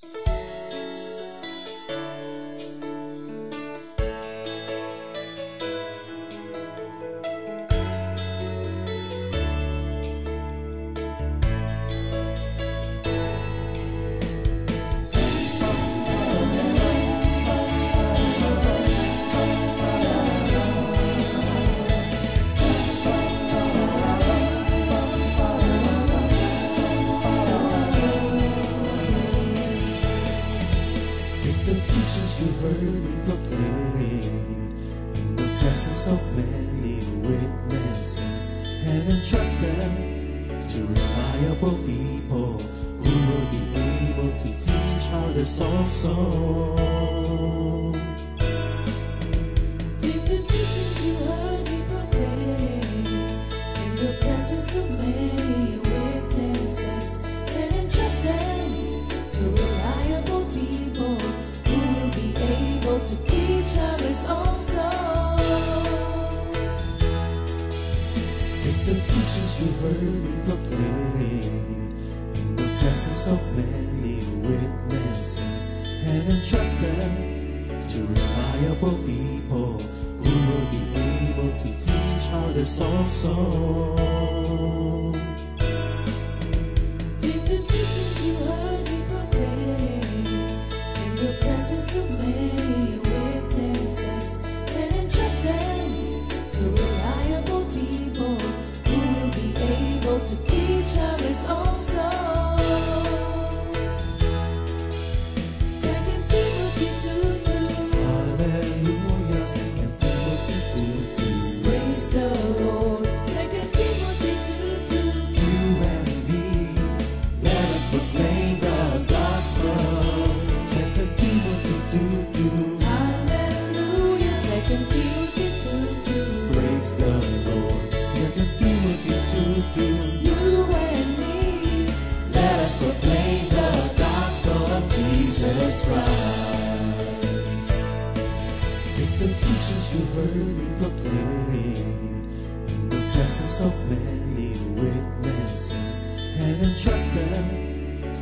The teachings you heard me proclaim in the presence of many witnesses, and entrust them to reliable people who will be able to teach others also. Take the teachings you heard me proclaim in the presence of many witnesses, and entrust them to reliable people who will be able to teach others also. Take the teachings you heard me proclaim in the presence of many witnesses, and entrust them to reliable people who will be able to teach others also. Take the teachings you heard me proclaim in the presence of many witnesses, and entrust them to reliable people who will be able to teach others also. 2 Timothy 2:2. Hallelujah, 2 Timothy 2:2. Praise the Lord. 2 Timothy 2:2. You and me, let us proclaim the gospel. 2 Timothy 2:2. Hallelujah. 2 Timothy 2:2. Praise the Lord. 2 Timothy 2:2. You and me, Let us proclaim the gospel of Jesus Christ. Take the teachings you heard me proclaim in the presence of many witnesses, and entrust them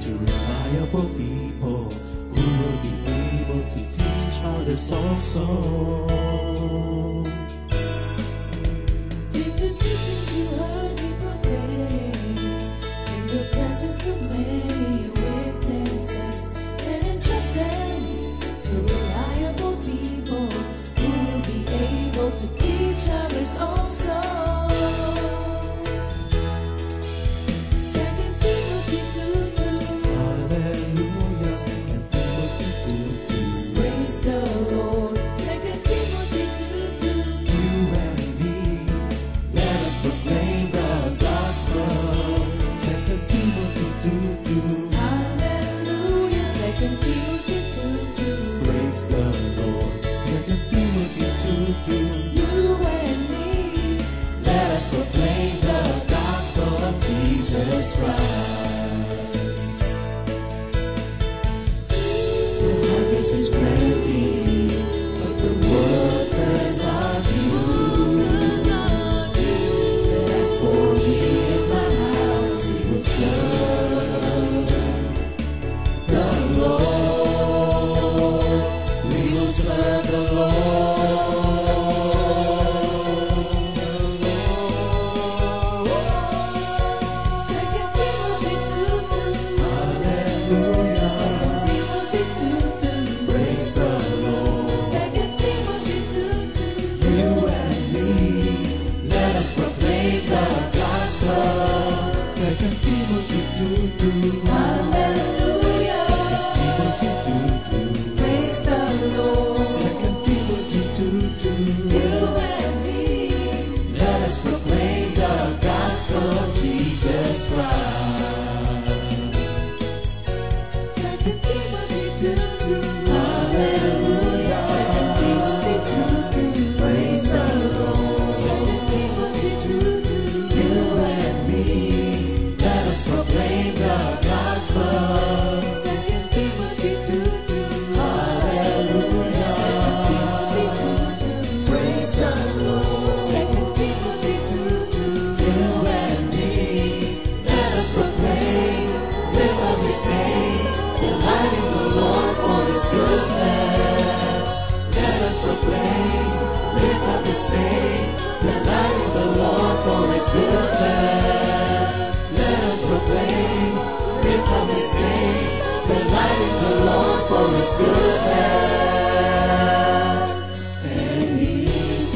to reliable people who will be able to teach others also. take the teachings you heard me proclaim in the presence of many witnesses, and entrust them to reliable people who will be able to teach others also. 2 Timothy 2:2. Hallelujah, 2 Timothy 2:2. Praise the Lord. 2 Timothy 2:2. You and me, let us proclaim the gospel. 2 Timothy 2:2. Hallelujah. 2 Timothy 2:2. Praise the Lord. 2 Timothy 2:2. You and me, Let us proclaim the gospel of Jesus Christ. The harvest is plenty, but the workers are few. And as for me and my house, we will serve the Lord. We will serve the Lord. Light for His good hands and His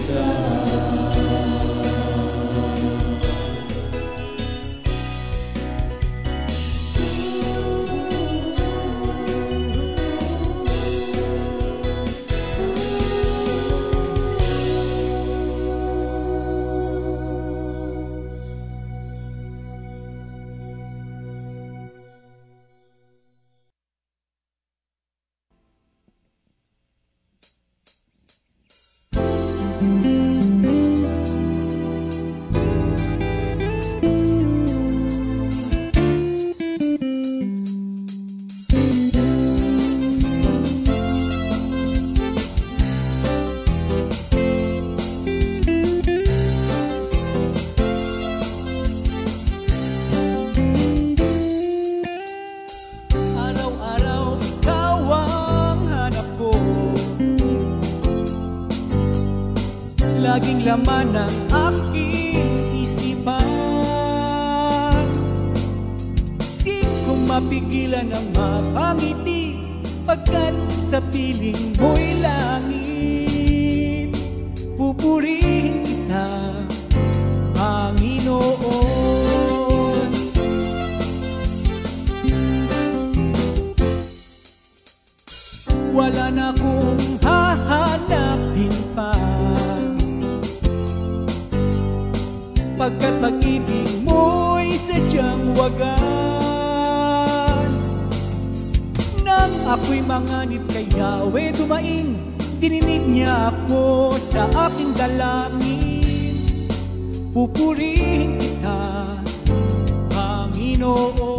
Araw-araw ikaw ang hanap ko, laging laman ng aking isipan. Di ko mapigilan ang mapangiti pagkat sa piling mo'y langit. Pupurihin kita, Panginoon. Wala na akong hahanapin pa, pagkat pag-ibig mo'y sadyang wagas. Nang ako'y manganib kay Yahweh dumaing, dininig niya ako sa aking dalangin. Pupurihin kita, Panginoon.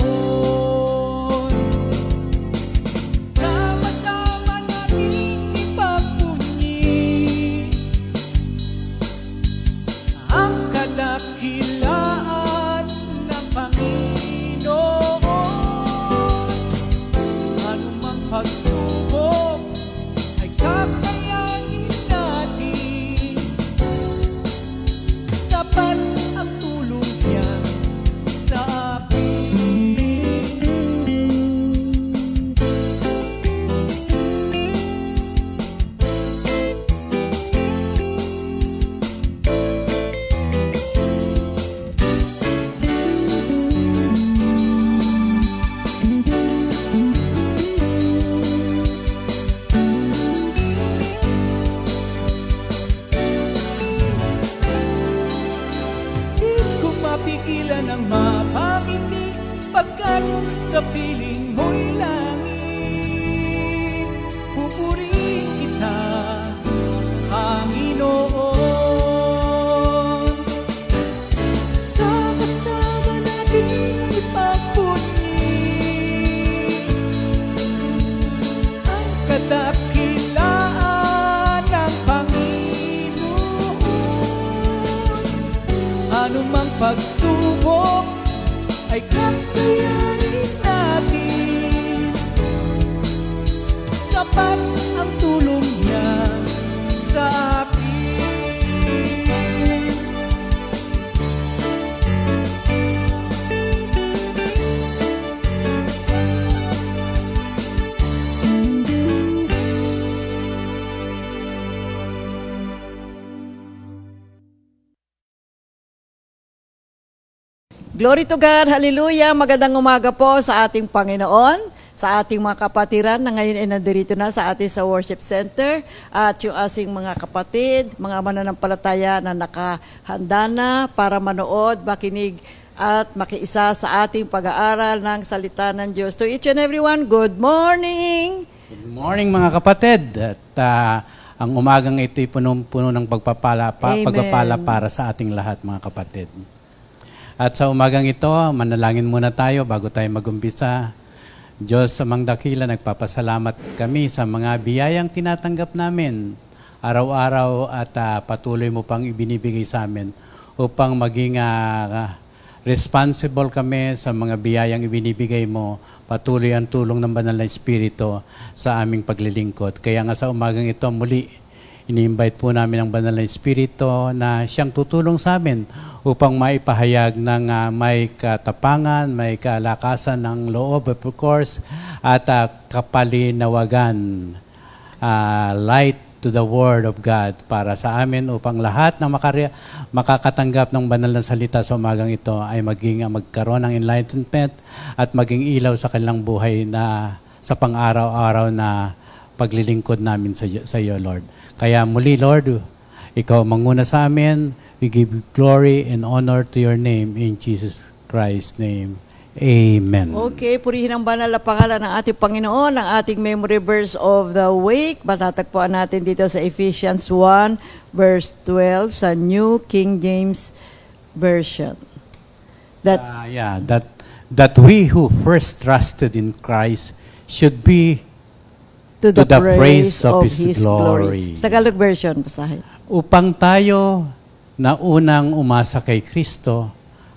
Sama-sama nating ipagpunyi ang kadakilaan ng Panginoon. Anumang pagsubok ay kakayanin natin, sapat ang tulong niya sa akin. Di ko mapigilan ang mapangiti pagkat sa piling mo'y langit. Pupurihin kita, Panginoon. Sama-sama nating ipagpunyi ang kadakilaan ng Panginoon. Anumang pagsubok ay kakayanin natin, sapat ang tulong niya sa akin. Glory to God, hallelujah, magandang umaga po sa ating Panginoon, sa ating mga kapatiran na ngayon ay nandirito na sa ating sa worship center, at yung asing mga kapatid, mga mananampalataya na nakahanda na para manood, makinig at makiisa sa ating pag-aaral ng salita ng Diyos. To each and everyone, good morning! Good morning mga kapatid. At ang umagang ito'y punong-puno ng pagpapala para sa ating lahat mga kapatid. At sa umagang ito, manalangin muna tayo bago tayo mag-umpisa. Diyos, amang dakila, nagpapasalamat kami sa mga biyayang tinatanggap namin araw-araw at patuloy mo pang ibinibigay sa amin upang maging responsible kami sa mga biyayang ibinibigay mo. Patuloy ang tulong ng Banal na Espiritu sa aming paglilingkod. Kaya nga sa umagang ito muli, Ini-invite po namin ang Banal na Espiritu na siyang tutulong sa amin upang maipahayag ng may katapangan, may kalakasan ng loob, of course, at kapalinawagan, light to the Word of God para sa amin upang lahat na makakatanggap ng banal na salita sa umagang ito ay magkaroon ng enlightenment at maging ilaw sa kanilang buhay na sa pang-araw-araw na paglilingkod namin sa iyo, Lord. Kaya muli, Lord, ikaw manguna sa amin. We give glory and honor to your name in Jesus Christ's name. Amen. Okay, purihin ang banal na pangalan ng ating Panginoon, ang ating memory verse of the week. Matatagpuan natin dito sa Ephesians 1, verse 12 sa New King James Version. That we who first trusted in Christ should be to the praise of His glory. Sa Tagalog version, basahin. Upang tayo na unang umasa kay Kristo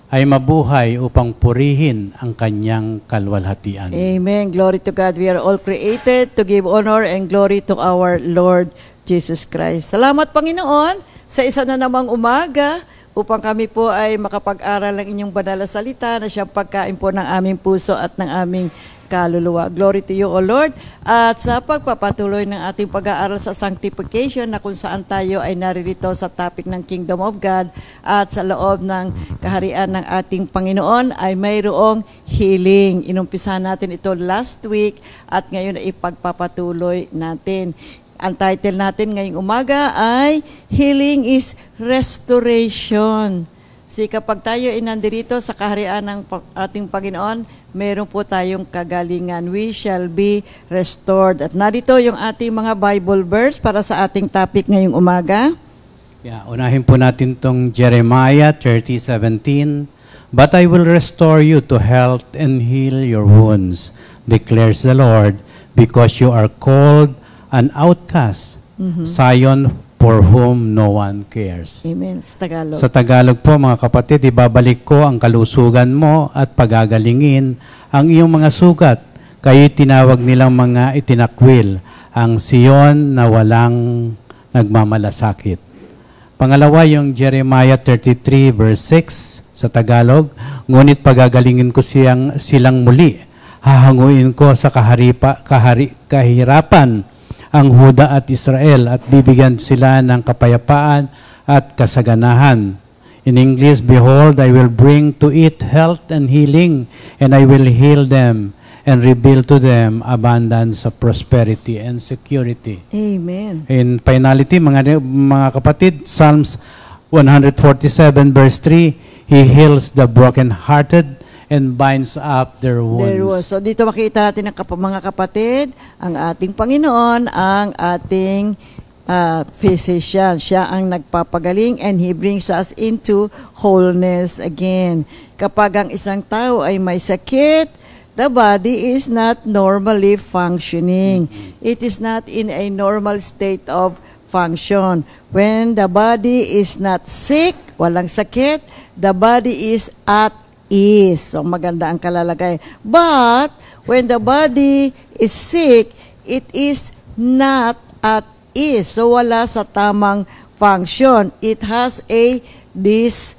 ay mabuhay upang purihin ang kanyang kalwalhatian. Amen. Glory to God. We are all created to give honor and glory to our Lord Jesus Christ. Salamat, Panginoon, sa isa na namang umaga upang kami po ay makapag-aral ng inyong banal na salita na siyang pagkain po ng aming puso at ng aming kaluluwa. Glory to you, O Lord. At sa pagpapatuloy ng ating pag-aaral sa sanctification na kung saan tayo ay naririto sa topic ng Kingdom of God at sa loob ng kaharian ng ating Panginoon ay mayroong healing. Inumpisahan natin ito last week at ngayon ay ipagpapatuloy natin. Ang title natin ngayong umaga ay Healing is Restoration. Kapag tayo ay nandirito sa kaharian ng ating Panginoon, meron po tayong kagalingan. We shall be restored. At narito yung ating mga Bible verse para sa ating topic ngayong umaga. Unahin po natin tong Jeremiah 30:17. But I will restore you to health and heal your wounds, declares the Lord, because you are called an outcast, Zion, for whom no one cares. Amen. Sa Tagalog. Sa Tagalog po, mga kapatid, ibabalik ko ang kalusugan mo at pagagalingin ang iyong mga sugat. Kayo'y tinawag nilang mga itinakwil, ang Sion na walang nagmamalasakit. Pangalawa, yung Jeremiah 33 verse 6 sa Tagalog, ngunit pagagalingin ko silang muli. Hahanguin ko sa kahirapan ang Huda at Israel at bibigyan sila ng kapayapaan at kasaganahan. In English, behold, I will bring to it health and healing, and I will heal them and reveal to them abundance of prosperity and security. Amen. In finality, mga kapatid, Psalms 147 verse 3, He heals the brokenhearted and binds up their wounds. So dito makita natin mga kapatid, ang ating Panginoon, ang ating physician. Siya ang nagpapagaling and He brings us into wholeness again. Kapag ang isang tao ay may sakit, the body is not normally functioning. It is not in a normal state of function. When the body is not sick, walang sakit, the body is at ease. So maganda ang kalalagay. But when the body is sick, it is not at ease. So wala sa tamang function. It has a disease.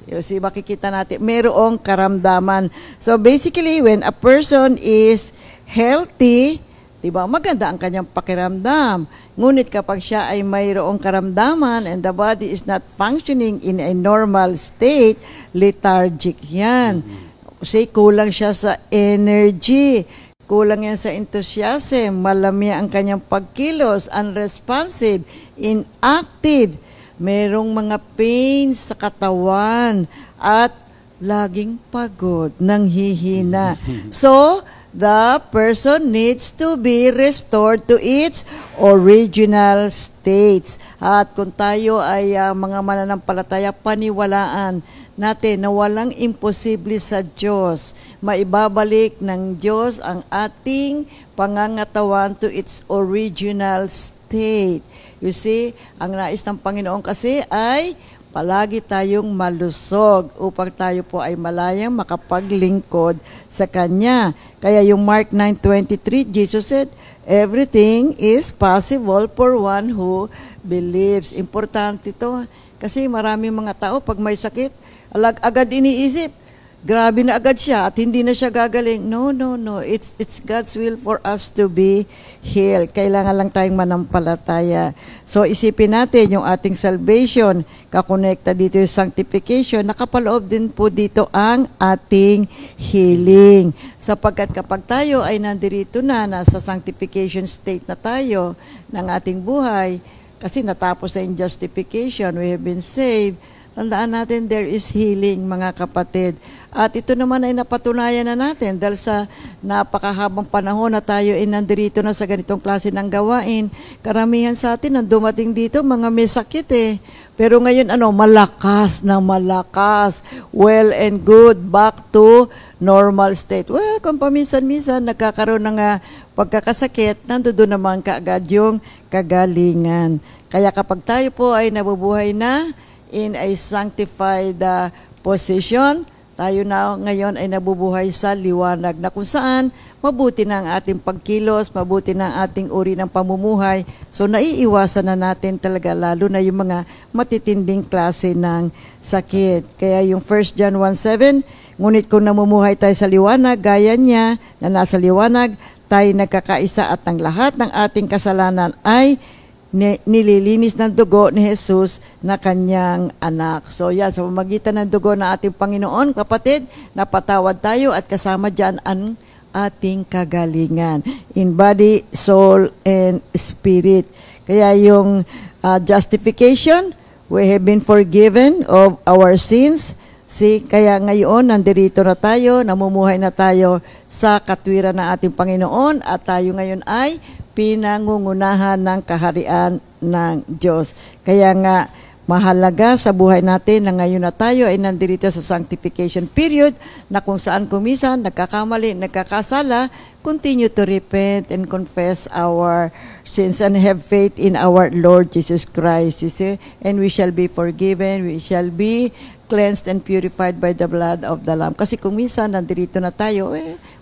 You see, makikita natin, mayroong karamdaman. So basically, when a person is healthy, diba, maganda ang kanyang pakiramdam. Ngunit kapag siya ay mayroong karamdaman and the body is not functioning in a normal state, lethargic yan. Kasi kulang siya sa energy, kulang yan sa enthusiasm, malamya ang kanyang pagkilos, unresponsive, inactive, merong mga pains sa katawan, at laging pagod, nanghihina. So, the person needs to be restored to its original states. At kung tayo ay mga mananampalataya, paniwalaan natin na walang imposible sa Diyos. Maibabalik ng Diyos ang ating pangangatawan to its original state. You see, ang nais ng Panginoon kasi ay palagi tayong malusog upang tayo po ay malayang makapaglingkod sa Kanya. Kaya yung Mark 9:23, Jesus said, everything is possible for one who believes. Importante ito kasi maraming mga tao pag may sakit, agad iniisip, grabe na agad siya at hindi na siya gagaling. No. It's God's will for us to be healed. Kailangan lang tayong manampalataya. So isipin natin yung ating salvation, kakonekta dito yung sanctification, nakapaloob din po dito ang ating healing. Sapagkat kapag tayo ay nandirito na, nasa sanctification state na tayo ng ating buhay, kasi natapos na yung justification, we have been saved, tandaan natin, there is healing, mga kapatid. At ito naman ay napatunayan na natin dahil sa napakahabang panahon na tayo ay nandirito na sa ganitong klase ng gawain. Karamihan sa atin, nang dumating dito, mga may sakit eh. Pero ngayon, malakas na malakas. Well and good, back to normal state. Well, kung paminsan-minsan nagkakaroon ng pagkakasakit, nandoon naman kaagad yung kagalingan. Kaya kapag tayo po ay nabubuhay na in a sanctified position, tayo na ngayon ay nabubuhay sa liwanag na kung saan mabuti na ang ating pagkilos, mabuti na ang ating uri ng pamumuhay. So naiiwasan na natin talaga lalo na yung mga matitinding klase ng sakit. Kaya yung 1 John 1:7, ngunit kung namumuhay tayo sa liwanag, gaya niya na nasa liwanag, tayo nagkakaisa at ang lahat ng ating kasalanan ay nililinis ng dugo ni Jesus na kanyang anak. So yan, sa pamamagitan ng dugo ng ating Panginoon, kapatid, napatawad tayo at kasama dyan ang ating kagalingan in body, soul, and spirit. Kaya yung justification, we have been forgiven of our sins. Kaya ngayon, nandirito na tayo, namumuhay na tayo sa katwiran ng ating Panginoon at tayo ngayon ay pinangungunahan ng kaharian ng Diyos. Kaya nga, mahalaga sa buhay natin na ngayon na tayo ay nandirito sa sanctification period na kung saan kumisan, nagkakamali, nagkakasala, continue to repent and confess our sins and have faith in our Lord Jesus Christ. And we shall be forgiven, we shall be cleansed and purified by the blood of the Lamb. Kasi kung minsan nandirito na tayo,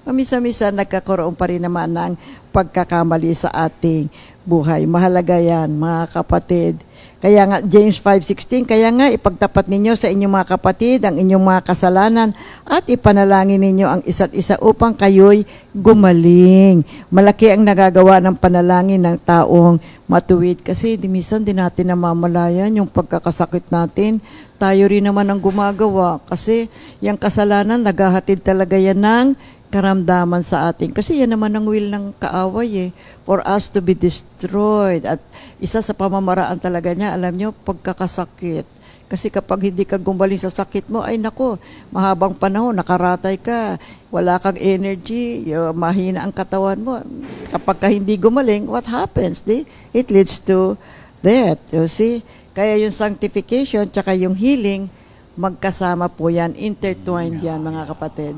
mamisa-misa nagkakaroon pa rin naman ng pagkakamali sa ating buhay. Mahalaga yan, mga kapatid. Kaya nga, James 5:16, kaya nga ipagtapat ninyo sa inyong mga kapatid ang inyong mga kasalanan at ipanalangin ninyo ang isa't isa upang kayo'y gumaling. Malaki ang nagagawa ng panalangin ng taong matuwid. Kasi minsan din natin namamalayan yung pagkakasakit natin. Tayo rin naman ang gumagawa. Kasi yung kasalanan, naghahatid talaga yan ng karamdaman sa atin. Kasi yan naman ang will ng kaaway for us to be destroyed. At isa sa pamamaraan talaga niya, alam nyo, pagkakasakit. Kasi kapag hindi ka gumaling sa sakit mo, ay nako, mahabang panahon, nakaratay ka, wala kang energy, mahina ang katawan mo. Kapag ka hindi gumaling, what happens? It leads to death. You see? Kaya yung sanctification, tsaka yung healing, magkasama po yan, intertwined yan, mga kapatid.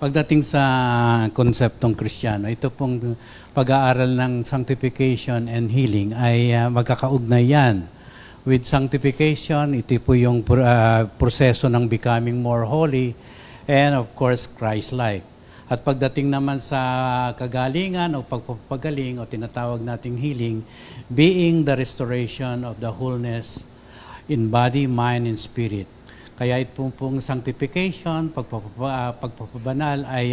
Pagdating sa konseptong Kristiyano, ito pong pag-aaral ng sanctification and healing ay magkakaugnay yan. With sanctification, ito po yung proseso ng becoming more holy and of course, Christ-like. At pagdating naman sa kagalingan o pagpapagaling o tinatawag nating healing, being the restoration of the wholeness in body, mind, and spirit. Kaya ito pong sanctification, pagpapabanal ay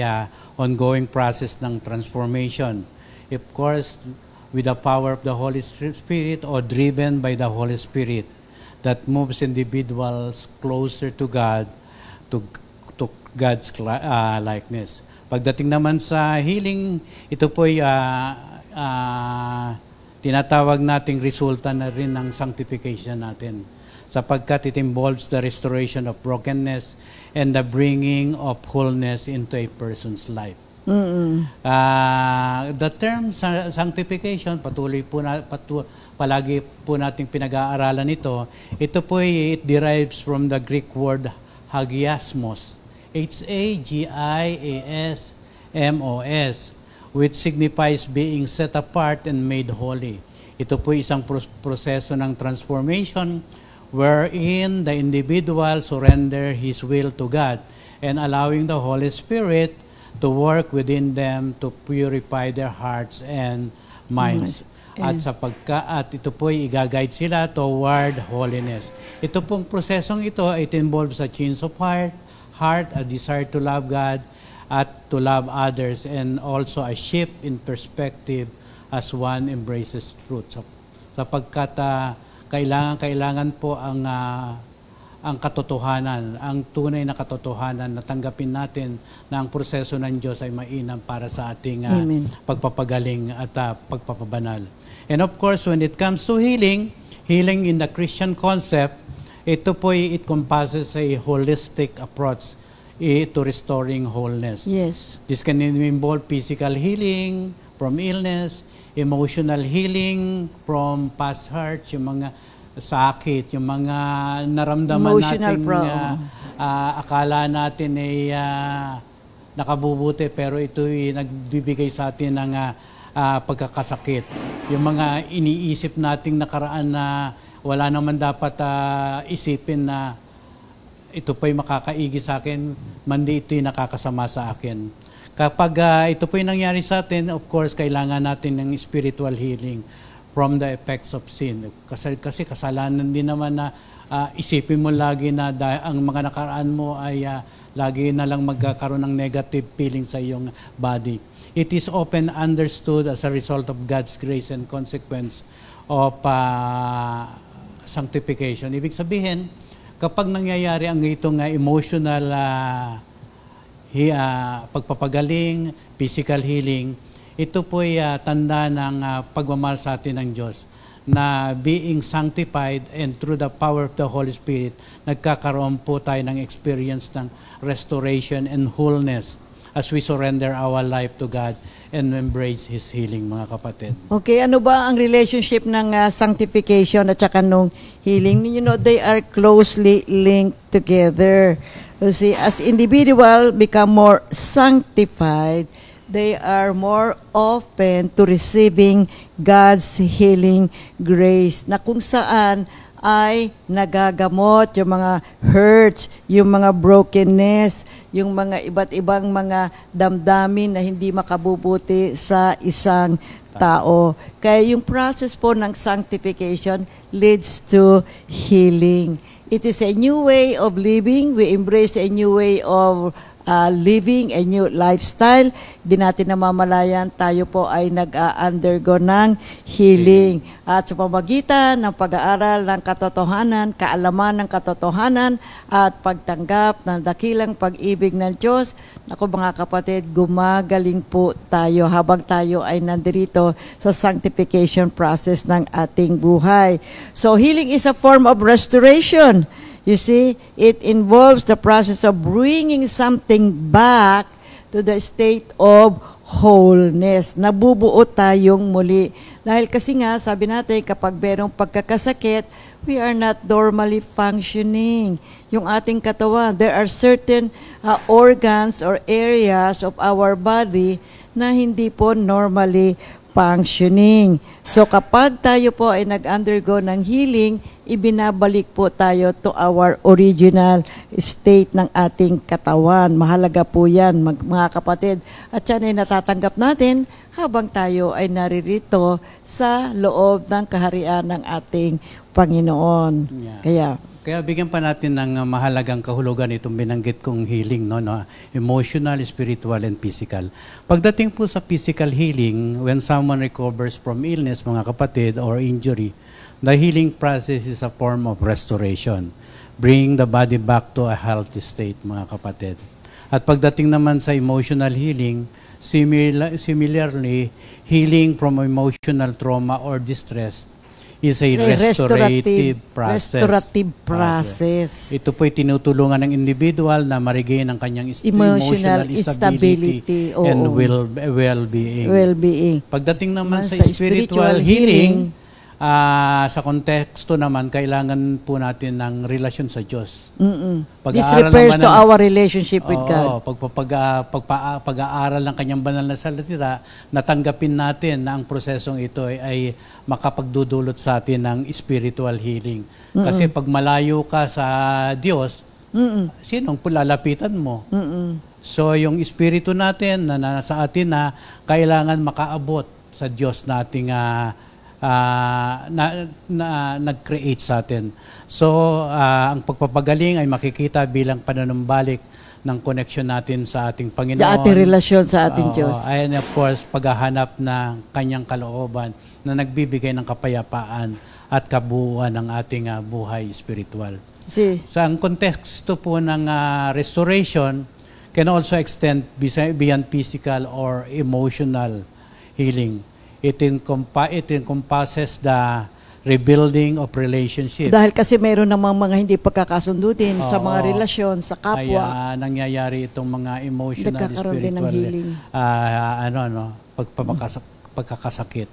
ongoing process ng transformation. Of course, with the power of the Holy Spirit or driven by the Holy Spirit that moves individuals closer to God, to God's likeness. Pagdating naman sa healing, ito po ay tinatawag nating resulta na rin ng sanctification natin. Sapagkat it involves the restoration of brokenness and the bringing of wholeness into a person's life. The term sanctification, palagi po nating pinag-aaralan ito. Ito po it derives from the Greek word hagiasmos, H-A-G-I-A-S-M-O-S, which signifies being set apart and made holy. Ito po isang proseso ng transformation wherein the individual surrender his will to God and allowing the Holy Spirit to work within them to purify their hearts and minds. At ito po'y i-guide sila toward holiness. Ito pong prosesong ito, it involves a change of heart, a desire to love God at to love others, and also a shift in perspective as one embraces truth. Sapagkat kailangan po ang katotohanan, ang tunay na katotohanan na tanggapin natin na ang proseso ng Diyos ay mainam para sa ating pagpapagaling at pagpapabanal. And of course, when it comes to healing in the Christian concept, ito po it compasses a holistic approach to restoring wholeness. Yes. This can involve physical healing from illness, emotional healing from past hurts, yung mga sakit, yung mga naramdaman natin akala natin ay nakabubuti pero ito'y nagbibigay sa atin ng pagkakasakit. Yung mga iniisip nating nakaraan na wala naman dapat isipin na ito pa'y makakaigi sa akin, mandi ito'y nakakasama sa akin. Kapag ito pa'y nangyari sa atin, of course, kailangan natin ng spiritual healing from the effects of sin. Kasi kasalanan din naman na isipin mo lagi na ang mga nakaraan mo ay lagi na lang magkakaroon ng negative feeling sa iyong body. It is often understood as a result of God's grace and consequence of sanctification. Ibig sabihin, kapag nangyayari ang itong emotional pagpapagaling, physical healing, ito po'y tanda ng pagmamahal sa atin ng Diyos na being sanctified and through the power of the Holy Spirit, nagkakaroon po tayo ng experience ng restoration and wholeness as we surrender our life to God and embrace His healing, mga kapatid. Okay, ano ba ang relationship ng sanctification at saka nung healing? You know, they are closely linked together. You see, as individual become more sanctified, they are more open to receiving God's healing grace na kung saan ay nagagamot yung mga hurts, yung mga brokenness, yung mga iba't ibang mga damdamin na hindi makabubuti sa isang tao. Kaya yung process po ng sanctification leads to healing. It is a new way of living. We embrace a new way of living, a new lifestyle. Di natin namamalayan, tayo po ay nag-undergo ng healing. At sa pamagitan ng pag-aaral ng katotohanan, kaalaman ng katotohanan, at pagtanggap ng dakilang pag-ibig ng Diyos, naku mga kapatid, gumagaling po tayo habang tayo ay nandirito sa sanctification process ng ating buhay. So healing is a form of restoration. You see, it involves the process of bringing something back to the state of wholeness. Nabubuo tayong muli. Dahil kasi nga, sabi natin, kapag merong pagkakasakit, we are not normally functioning. Yung ating katawan, there are certain organs or areas of our body na hindi po normally functioning. So kapag tayo po ay nag-undergo ng healing, ibinabalik po tayo to our original state ng ating katawan. Mahalaga po yan, mga kapatid. At yan ay natatanggap natin habang tayo ay naririto sa loob ng kaharian ng ating Panginoon. Yeah. Kaya bigyan pa natin ng mahalagang kahulugan itong binanggit kong healing, no? Emotional, spiritual, and physical. Pagdating po sa physical healing, when someone recovers from illness, mga kapatid, or injury, the healing process is a form of restoration, bringing the body back to a healthy state, mga kapatid. At pagdating naman sa emotional healing, similarly, healing from emotional trauma or distress is a restorative process. Ito po'y tinutulungan ng individual na ma-regain ang kanyang emotional stability and well-being. Pagdating naman sa spiritual healing, sa konteksto naman, kailangan po natin ng relasyon sa Diyos. This refers to our relationship with God. Pag-aaral ng kanyang banal na salita, natanggapin natin na ang prosesong ito ay makapagdudulot sa atin ng spiritual healing. Kasi pag malayo ka sa Diyos, sinong lalapitan mo? So yung espiritu natin na nasa atin na kailangan makaabot sa Diyos nating nag-create sa atin. So, ang pagpapagaling ay makikita bilang panunumbalik ng connection natin sa ating Panginoon. Sa ating relasyon sa ating Diyos. And of course, paghahanap ng kanyang kalooban na nagbibigay ng kapayapaan at kabuuan ng ating buhay spiritual. Sa ang konteksto po ng restoration can also extend beyond physical or emotional healing. It encompasses the rebuilding of relationships. Dahil kasi mayroon namang mga hindi pagkakasundo din sa mga relasyon, sa kapwa. Kaya nangyayari itong mga emotional, spiritual, pagkakasakit.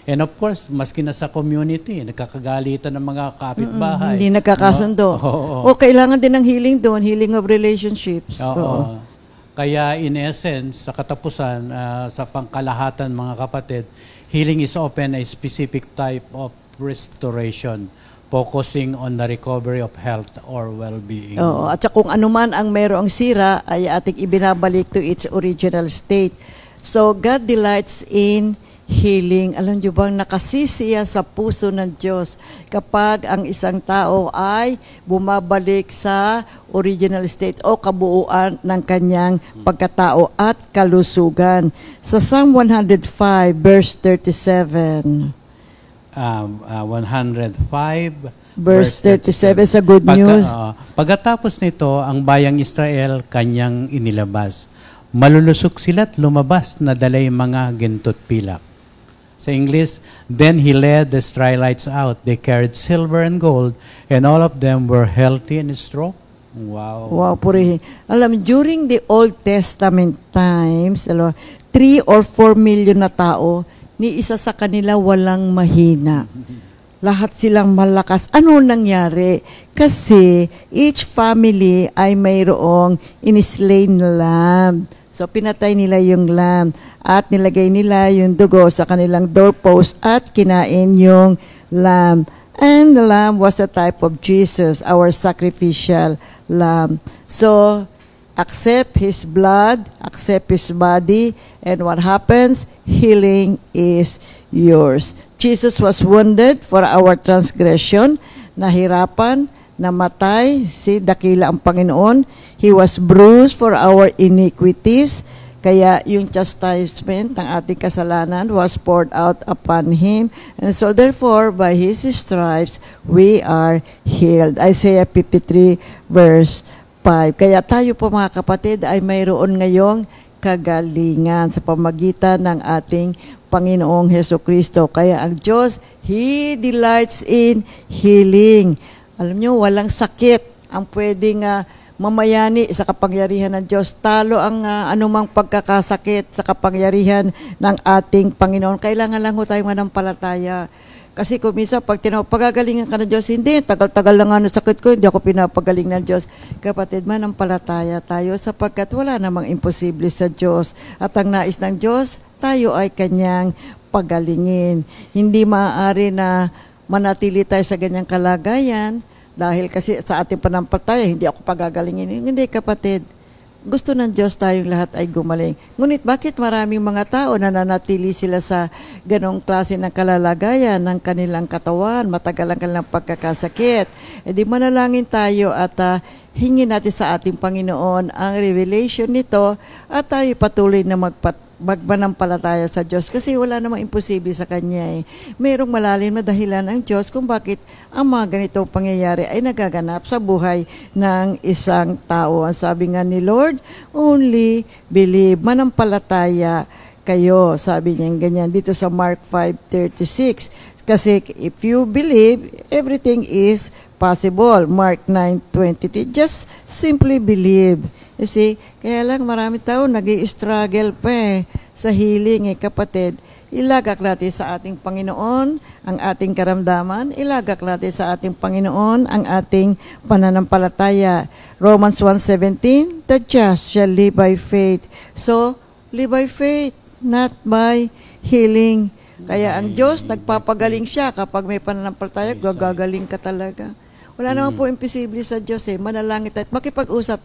And of course, maski na sa community, nagkakagalitan ng mga kapitbahay. Hindi nagkakasundo. O kailangan din ng healing doon, healing of relationships. Kaya in essence, sa katapusan, sa pangkalahatan mga kapatid, healing is often a specific type of restoration, focusing on the recovery of health or well-being. At saka kung anuman ang mayroong sira, ay ating ibinabalik to its original state. So God delights in healing. Alam niyo bang nakasisiya sa puso ng Diyos kapag ang isang tao ay bumabalik sa original state o kabuuan ng kanyang pagkatao at kalusugan. Sa Psalm 105 verse 37. 105 verse 37 sa Good News. Pagkatapos nito, ang bayang Israel kanyang inilabas. Malulusok sila't lumabas na dalay mga ginto't pilak. Sa English, then he led the Israelites out. They carried silver and gold, and all of them were healthy and strong. Wow. Wow, purihin. Alam, during the Old Testament times, 3 or 4 million na tao, ni isa sa kanila walang mahina. Lahat silang malakas. Ano nangyari? Kasi each family ay mayroong in-slain na lamb. So, pinatay nila yung lamb at nilagay nila yung dugo sa kanilang doorpost at kinain yung lamb. And the lamb was a type of Jesus, our sacrificial lamb. So, accept His blood, accept His body, and what happens? Healing is yours. Jesus was wounded for our transgression, nahirapan, namatay, dakila ang Panginoon. He was bruised for our iniquities. Kaya yung chastisement ng ating kasalanan was poured out upon Him. And so therefore, by His stripes, we are healed. Isaiah 53 verse 5. Kaya tayo po mga kapatid ay mayroon ngayong kagalingan sa pamagitan ng ating Panginoong Hesukristo. Kaya ang Diyos, He delights in healing. Alam nyo, walang sakit ang pwedeng mamayani sa kapangyarihan ng Diyos. Talo ang anumang pagkakasakit sa kapangyarihan ng ating Panginoon. Kailangan lang ho tayong manampalataya. Kasi kung minsan, pag pagagalingan ka ng Diyos, hindi, tagal-tagal lang nga ng sakit ko, hindi ako pinapagaling ng Diyos. Kapatid, manampalataya tayo sapagkat wala namang imposible sa Diyos. At ang nais ng Diyos, tayo ay Kanyang pagalingin. Hindi maaari na manatili tayo sa ganyang kalagayan dahil kasi sa ating panampalataya, hindi ako pagagalingin. Hindi kapatid, gusto ng Diyos tayong lahat ay gumaling. Ngunit bakit maraming mga tao na nanatili sila sa ganong klase ng kalalagayan ng kanilang katawan, matagal ang kanilang pagkakasakit? E di manalangin tayo at hingin natin sa ating Panginoon ang revelation nito at tayo patuloy na magmanampalataya sa Diyos kasi wala namang imposible sa Kanya. Mayroong malalim na dahilan ang Diyos kung bakit ang mga ganitong pangyayari ay nagaganap sa buhay ng isang tao. Ang sabi nga ni Lord, only believe, manampalataya kayo. Sabi niya ganyan dito sa Mark 5:36. Kasi if you believe, everything is possible. Mark 9:23. Just simply believe. You see, kaya lang marami tao nag-i-struggle pa sa healing kapatid. ilagak natin sa ating Panginoon ang ating karamdaman, ilagak natin sa ating Panginoon ang ating pananampalataya. Romans 1:17, the just shall live by faith. So, live by faith, not by healing. Kaya ang Diyos, nagpapagaling siya kapag may pananampalataya, gagaling ka talaga. Wala naman po imposible sa Diyos manalangin tayo at makipag-usap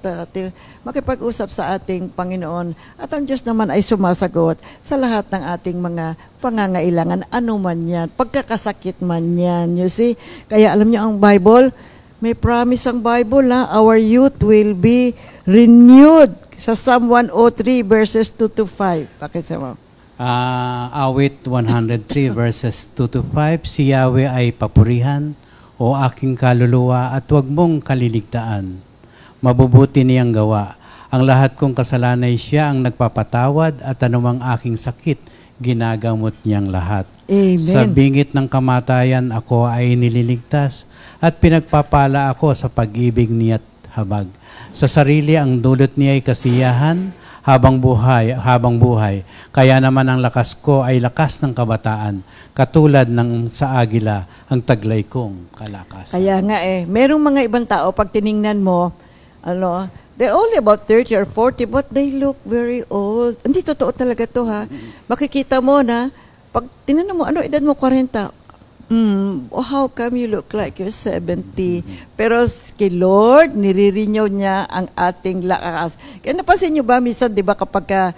sa ating Panginoon. At ang Diyos naman ay sumasagot sa lahat ng ating mga pangangailangan, ano man yan, pagkakasakit man yan. You see? Kaya alam niyo ang Bible, may promise ang Bible, our youth will be renewed. Sa Psalm 103 verses 2-5. Pakita mo. Awit 103 verses 2-5, si Yahweh ay papurihan, o aking kaluluwa, at huwag mong kaliligtaan. Mabubuti niyang gawa. Ang lahat kong kasalanay siya ang nagpapatawad, at anumang aking sakit, ginagamot niyang lahat. Amen. Sa bingit ng kamatayan ako ay nililigtas, at pinagpapala ako sa pag-ibig niya't habag. Sa sarili ang dulot niya ay kasiyahan, habang buhay. Kaya naman ang lakas ko ay lakas ng kabataan, katulad ng sa agila ang taglay kong kalakas. Kaya nga merong mga ibang tao, pag tiningnan mo, they're only about 30 or 40, but they look very old. Hindi totoo talaga to ha. Makikita mo na, pag tinanong mo, edad mo 40? How come you look like you're 70? Pero kay Lord, nire-renew niya ang ating lakas. Kaya napansin niyo ba, minsan, di ba, kapag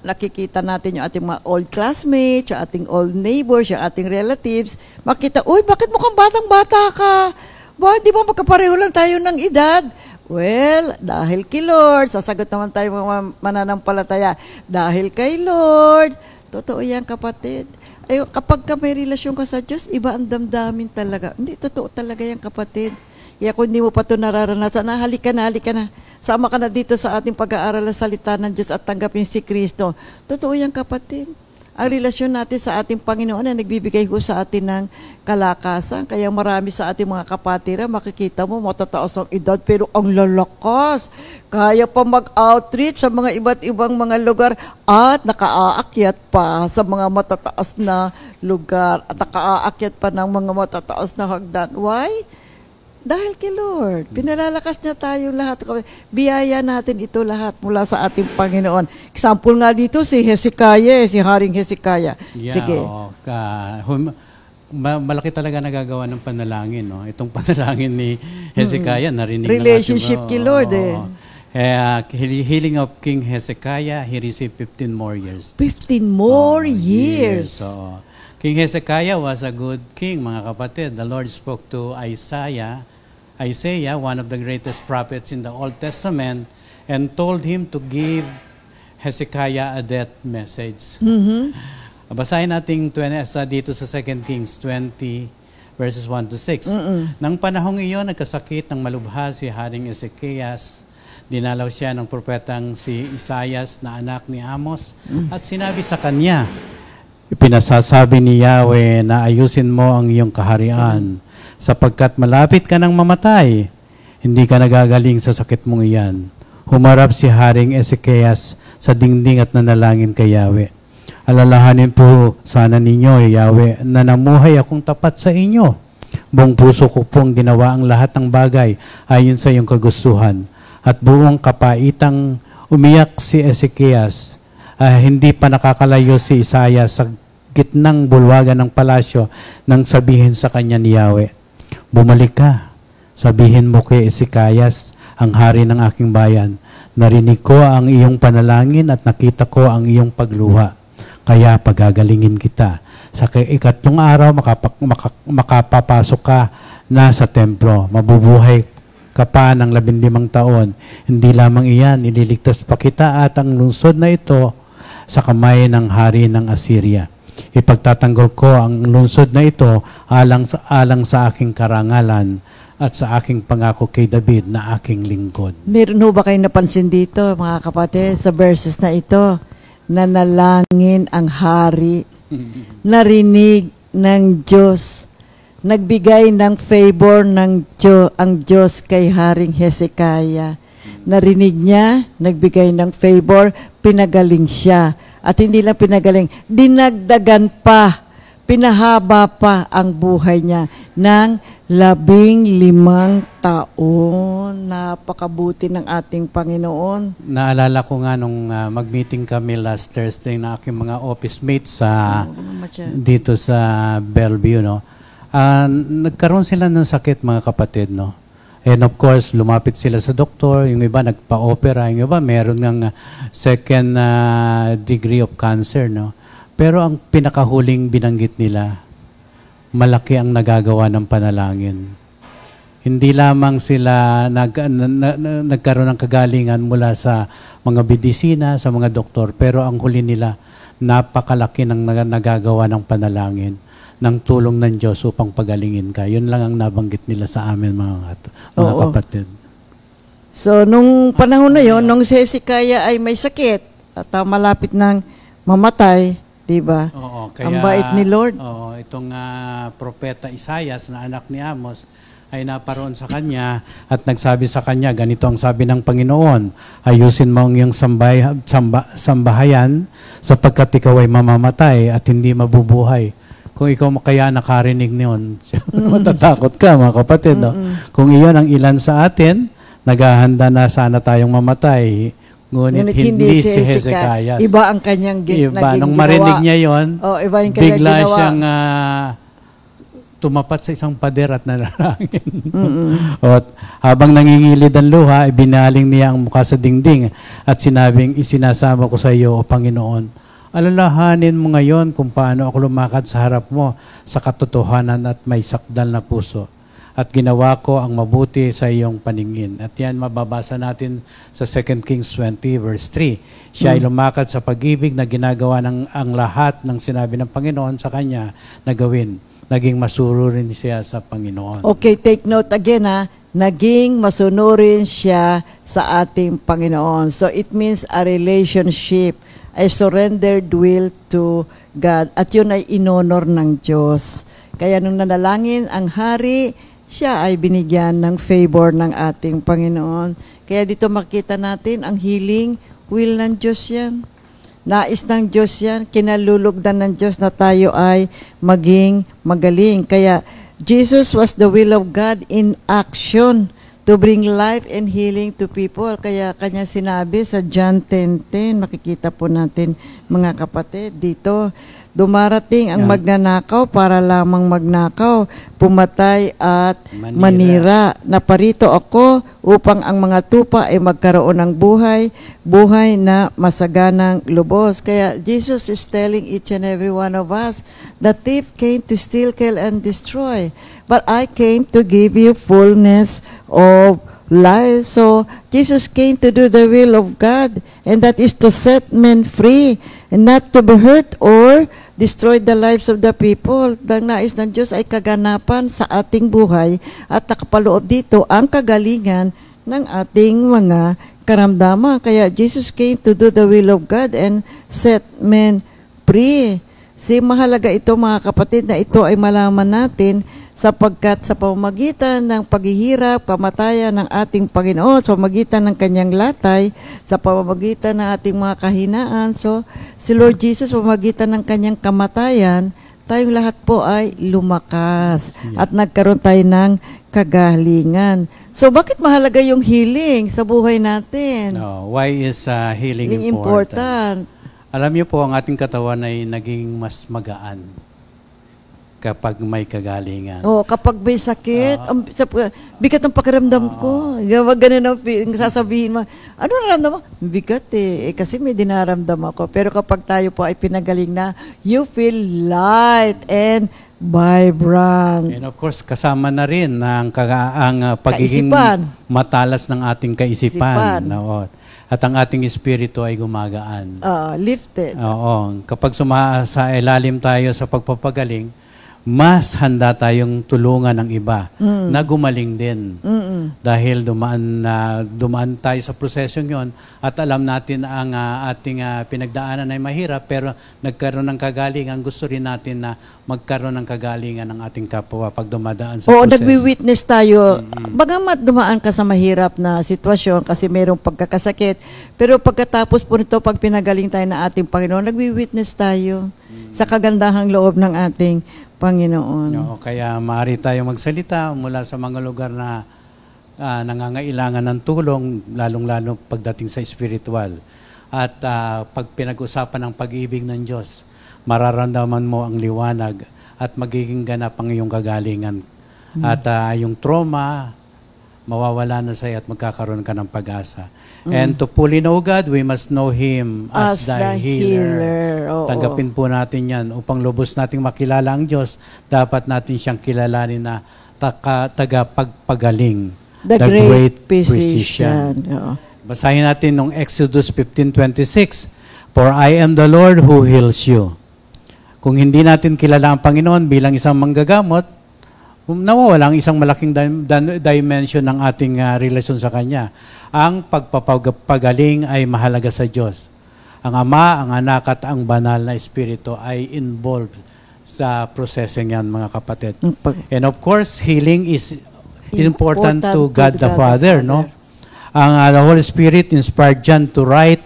nakikita natin yung ating mga old classmates, yung ating old neighbors, yung ating relatives, makita, uy, bakit mukhang batang-bata ka? Ba, di ba magkapareho lang tayo ng edad? Well, dahil kay Lord, sasagot naman tayo mga mananampalataya, dahil kay Lord, totoo yan, kapatid. Kapag may relasyon ka sa Diyos, iba ang damdamin talaga. Hindi, totoo talaga yan, kapatid. Kaya kung hindi mo pa ito nararanasan, halika na. Sama ka na dito sa ating pag-aaral ng salita ng Diyos at tanggapin si Kristo. Totoo yan, kapatid. Ang relasyon natin sa ating Panginoon na nagbibigay ko sa atin ng kalakasan. Kaya marami sa ating mga kapatira, makikita mo, matataas ang edad, pero ang lalakas. Kaya pa mag-outreach sa mga iba't ibang mga lugar at nakaakyat pa sa mga matataas na lugar at nakaakyat pa ng mga matataas na hagdan. Why? Dahil kay Lord, pinalalakas niya tayo lahat. Biyaya natin ito lahat mula sa ating Panginoon. Example nga dito, si Hezekiah, si Haring Hezekiah. Yeah, sige. Malaki talaga nagagawa ng panalangin. No? Itong panalangin ni Hezekiah, narinig relationship kay Lord healing of King Hezekiah, he received 15 more years. 15 more years. So, King Hezekiah was a good king, mga kapatid. The Lord spoke to Isaiah, one of the greatest prophets in the Old Testament, and told him to give Hezekiah a death message. Basahin natin dito sa 2 Kings 20, verses 1-6. Nang panahong iyon, nagkasakit ng malubha si Haring Ezekias. Dinalaw siya ng propetang si Isaias na anak ni Amos at sinabi sa kanya, "Ipinasasabi ni Yahweh na ayusin mo ang iyong kaharian sapagkat malapit ka ng mamatay. Hindi ka nagagaling sa sakit mong iyan." Humarap si Haring Ezekias sa dingding at nanalangin kay Yahweh. "Alalahanin po sana ninyo, Yahweh, na namuhay akong tapat sa inyo. Buong puso ko pong ginawa ang lahat ng bagay ayon sa iyong kagustuhan." At buong kapaitang umiyak si Ezekias. Hindi pa nakakalayo si Isaias sa gitnang bulwagan ng palasyo nang sabihin sa kanya ni Yahweh, "Bumalik ka. Sabihin mo kay Ezekias, ang hari ng aking bayan, narinig ko ang iyong panalangin at nakita ko ang iyong pagluha. Kaya pagagalingin kita. Sa ikatlong araw, makapapasok ka na sa templo. Mabubuhay ka pa ng 15 taon. Hindi lamang iyan, ililigtas pa kita at ang lungsod na ito sa kamay ng hari ng Assyria. Ipagtatanggol ko ang lungsod na ito alang sa aking karangalan at sa aking pangako kay David na aking lingkod." Meron ho ba kayo napansin dito, mga kapatid, sa verses na ito? Nanalangin ang hari, narinig ng Diyos, nagbigay ng favor ng ang Diyos kay Haring Hezekiah. Narinig niya, nagbigay ng favor, pinagaling siya. At hindi lang pinagaling, dinagdagan pa, pinahaba pa ang buhay niya ng 15 taon. Napakabuti ng ating Panginoon. Naalala ko nga nung mag-meeting kami last Thursday na aking mga office mates sa dito sa Bellevue, no. Nagkaroon sila ng sakit, mga kapatid, no. And of course, lumapit sila sa doktor, yung iba nagpa-opera, yung iba meron ng second degree of cancer, no. Pero ang pinakahuling binanggit nila, malaki ang nagagawa ng panalangin. Hindi lamang sila nagkaroon ng kagalingan mula sa mga medisina, sa mga doktor, pero ang huli nila, napakalaki ng nagagawa ng panalangin, ng tulong ng Diyos upang pagalingin ka. Yun lang ang nabanggit nila sa amin, mga kapatid. So, nung panahon na yon, nung si Hezekiah ay may sakit at malapit ng mamatay, di ba? Oo, kaya, ang bait ni Lord. Oo, itong propeta Isaias na anak ni Amos ay naparoon sa kanya at nagsabi sa kanya, ganito ang sabi ng Panginoon, ayusin mo ang iyong sambahayan sapagkat ikaw ay mamamatay at hindi mabubuhay. Kung ikaw kaya nakarinig niyon, matatakot ka, mga kapatid. No? Kung iyon ang ilan sa atin, naghahanda na sana tayong mamatay. Ngunit hindi si Hezekiah. Iba ang kanyang naging Nung ginawa. marinig niya yon, iba yung bigla ginawa. siyang tumapat sa isang pader at nanalangin. At habang nangingilid ang luha, ibinaling niya ang mukha sa dingding at sinabing, isinasama ko sa iyo, O Panginoon. Alalahanin mo ngayon kung paano ako lumakad sa harap mo sa katotohanan at may sakdal na puso. At ginawa ko ang mabuti sa iyong paningin. At yan mababasa natin sa 2 Kings 20 verse 3. Siya ay lumakad sa pag-ibig na ginagawa ng ang lahat ng sinabi ng Panginoon sa kanya na gawin. Naging masunurin siya sa Panginoon. Okay, take note again naging masunurin siya sa ating Panginoon. So it means a relationship, a surrendered will to God. At yun ay inonor ng Diyos. Kaya nung nanalangin ang hari, siya ay binigyan ng favor ng ating Panginoon. Kaya dito makita natin ang healing will ng Diyos yan. Nais ng Diyos yan. Kinalulugdan ng Diyos na tayo ay maging magaling. Kaya Jesus was the will of God in action to bring life and healing to people. Kaya kanya sinabi sa John 10:10, makikita po natin, mga kapatid, dito, dumarating ang magnanakaw para lamang magnakaw, pumatay at manira. Naparito ako upang ang mga tupa ay magkaroon ng buhay na masaganang lubos. Kaya Jesus is telling each and every one of us, the thief came to steal, kill, and destroy. But I came to give you fullness of life. So, Jesus came to do the will of God, and that is to set men free, and not to be hurt or destroy the lives of the people. Ang nais ng Diyos ay kaganapan sa ating buhay, at nakapaloob dito ang kagalingan ng ating mga karamdaman. Kaya Jesus came to do the will of God and set men free. Mahalaga ito, mga kapatid, na ito ay malaman natin, sapagkat sa pamamagitan ng paghihirap, kamatayan ng ating Panginoon, sa pamamagitan ng kanyang latay, sa pamamagitan ng ating mga kahinaan, so si Lord Jesus, sa pamamagitan ng kanyang kamatayan, tayong lahat po ay lumakas at nagkaroon tayo ng kagalingan. So bakit mahalaga yung healing sa buhay natin? Why is healing important? Alam niyo po, ang ating katawan ay naging mas magaan kapag may kagalingan. Kapag may sakit, bigat ang pakiramdam ko. Ganun ang sasabihin mo, ano naramdaman mo? Bigat kasi may dinaramdam ako. Pero kapag tayo po ay pinagaling na, you feel light and vibrant. And of course, kasama na rin ang pagiging matalas ng ating kaisipan. At ang ating espiritu ay gumagaan. Lifted. Kapag sa ilalim tayo sa pagpapagaling, mas handa tayong tulungan ng iba na gumaling din. Dahil dumaan tayo sa prosesong yon at alam natin ang ating pinagdaanan ay mahirap, pero nagkaroon ng kagalingan. Gusto rin natin na magkaroon ng kagalingan ng ating kapwa pag dumadaan sa Oo, proseso. nagwi-witness tayo. Bagamat dumaan ka sa mahirap na sitwasyon kasi mayroong pagkakasakit, pero pagkatapos po nito, pag pinagaling tayo na ating Panginoon, nagwi-witness tayo sa kagandahang loob ng ating Panginoon. Oo, kaya maaari tayo magsalita mula sa mga lugar na nangangailangan ng tulong, lalong-lalo pagdating sa spiritual. At pag pinag-usapan ng pag-ibig ng Diyos, mararamdaman mo ang liwanag at magiging ganap ang iyong kagalingan. At yung trauma, mawawala na sa'yo at magkakaroon ka ng pag-asa. And to fully know God, we must know Him as the healer. Oo. Tanggapin po natin yan. Upang lubos nating makilala ang Diyos, dapat natin siyang kilalanin na tagapagpagaling. The great physician. Oo. Basahin natin nung Exodus 15:26. For I am the Lord who heals you. Kung hindi natin kilala ang Panginoon bilang isang manggagamot, nawawala ang isang malaking dimension ng ating relasyon sa Kanya. Ang pagpapagaling ay mahalaga sa Diyos. Ang Ama, ang Anak at ang Banal na Espiritu ay involved sa proseseng yan, mga kapatid. And of course, healing is important to God the Father, no? Ang the Holy Spirit inspired John to write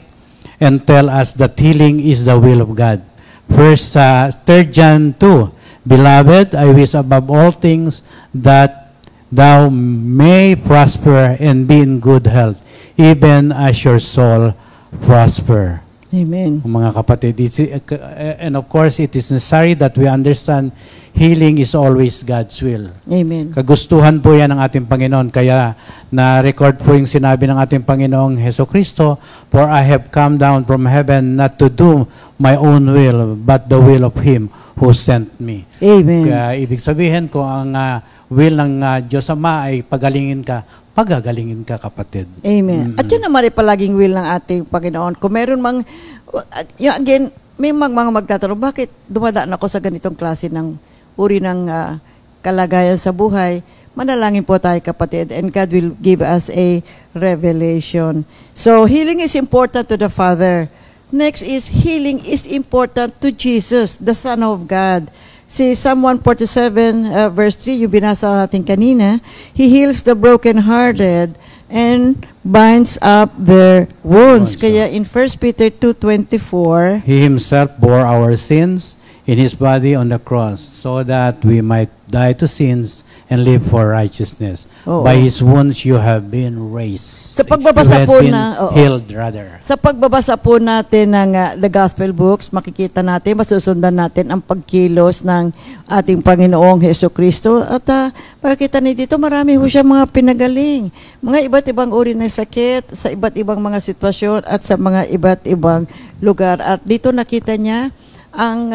and tell us that healing is the will of God. First, 3 John 2, Beloved, I wish above all things that thou may prosper and be in good health, even as your soul prosper. Amen. Mga kapatid, and of course, it is necessary that we understand healing is always God's will. Amen. Kagustuhan po yan ng ating Panginoon. Kaya na-record po yung sinabi ng ating Panginoong Hesukristo, For I have come down from heaven not to do my own will, but the will of Him who sent me. Amen. Kaya ibig sabihin, kung ang will ng Diyos Ama ay pagalingin ka, pagagalingin ka, kapatid. Amen. At yun naman ay palaging will ng ating Panginoon. Kung meron mang, again, may mga magtatanong, bakit dumadaan ako sa ganitong klase ng uri ng kalagayan sa buhay? Manalangin po tayo, kapatid, and God will give us a revelation. So, healing is important to the Father. Next is, healing is important to Jesus, the Son of God. Si Psalm 147 verse 3, yung binasa natin kanina, He heals the brokenhearted and binds up their wounds. Kaya in 1 Peter 2:24, He Himself bore our sins in His body on the cross, so that we might die to sins and live for righteousness. Oo. By His wounds you have been raised. Sa pagbabasa You have po been na- oo. healed, rather. sa pagbabasa po natin ng the Gospel books, makikita natin, masusundan natin ang pagkilos ng ating Panginoong Hesukristo. At makikita niyo dito, marami ho siya mga pinagaling. Mga iba't ibang uri ng sakit, sa iba't ibang mga sitwasyon, at sa mga iba't ibang lugar. At dito nakita niya ang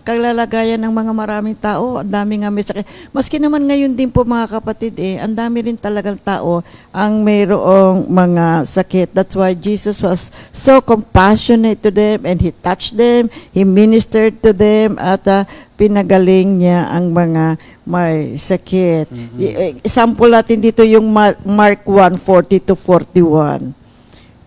kalalagayan ng mga maraming tao. Ang dami nga may sakit. Maski naman ngayon din po, mga kapatid, ang dami rin talagang tao ang mayroong mga sakit. That's why Jesus was so compassionate to them and He touched them, He ministered to them, at pinagaling niya ang mga may sakit. Example natin dito yung Mark 1:40-41.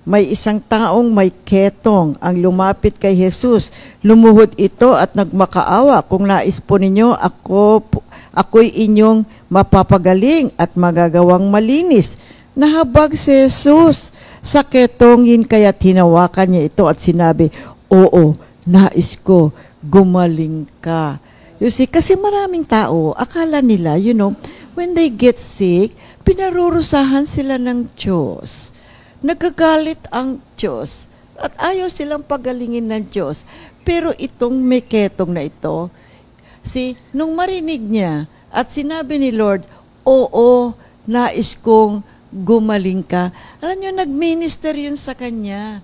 May isang taong may ketong ang lumapit kay Jesus. Lumuhod ito at nagmakaawa. Kung nais po ninyo, ako'y inyong mapapagaling at magagawang malinis. Nahabag si Jesus sa ketongin, kaya tinawakan niya ito at sinabi, Oo, nais ko, gumaling ka. You see, kasi maraming tao, akala nila, when they get sick, pinarurusahan sila ng Diyos. Nagagalit ang Diyos at ayaw silang pagalingin ng Diyos. Pero itong may ketong na ito, nung marinig niya at sinabi ni Lord, Oo, nais kong gumaling ka. Alam niyo, nag-minister yun sa kanya.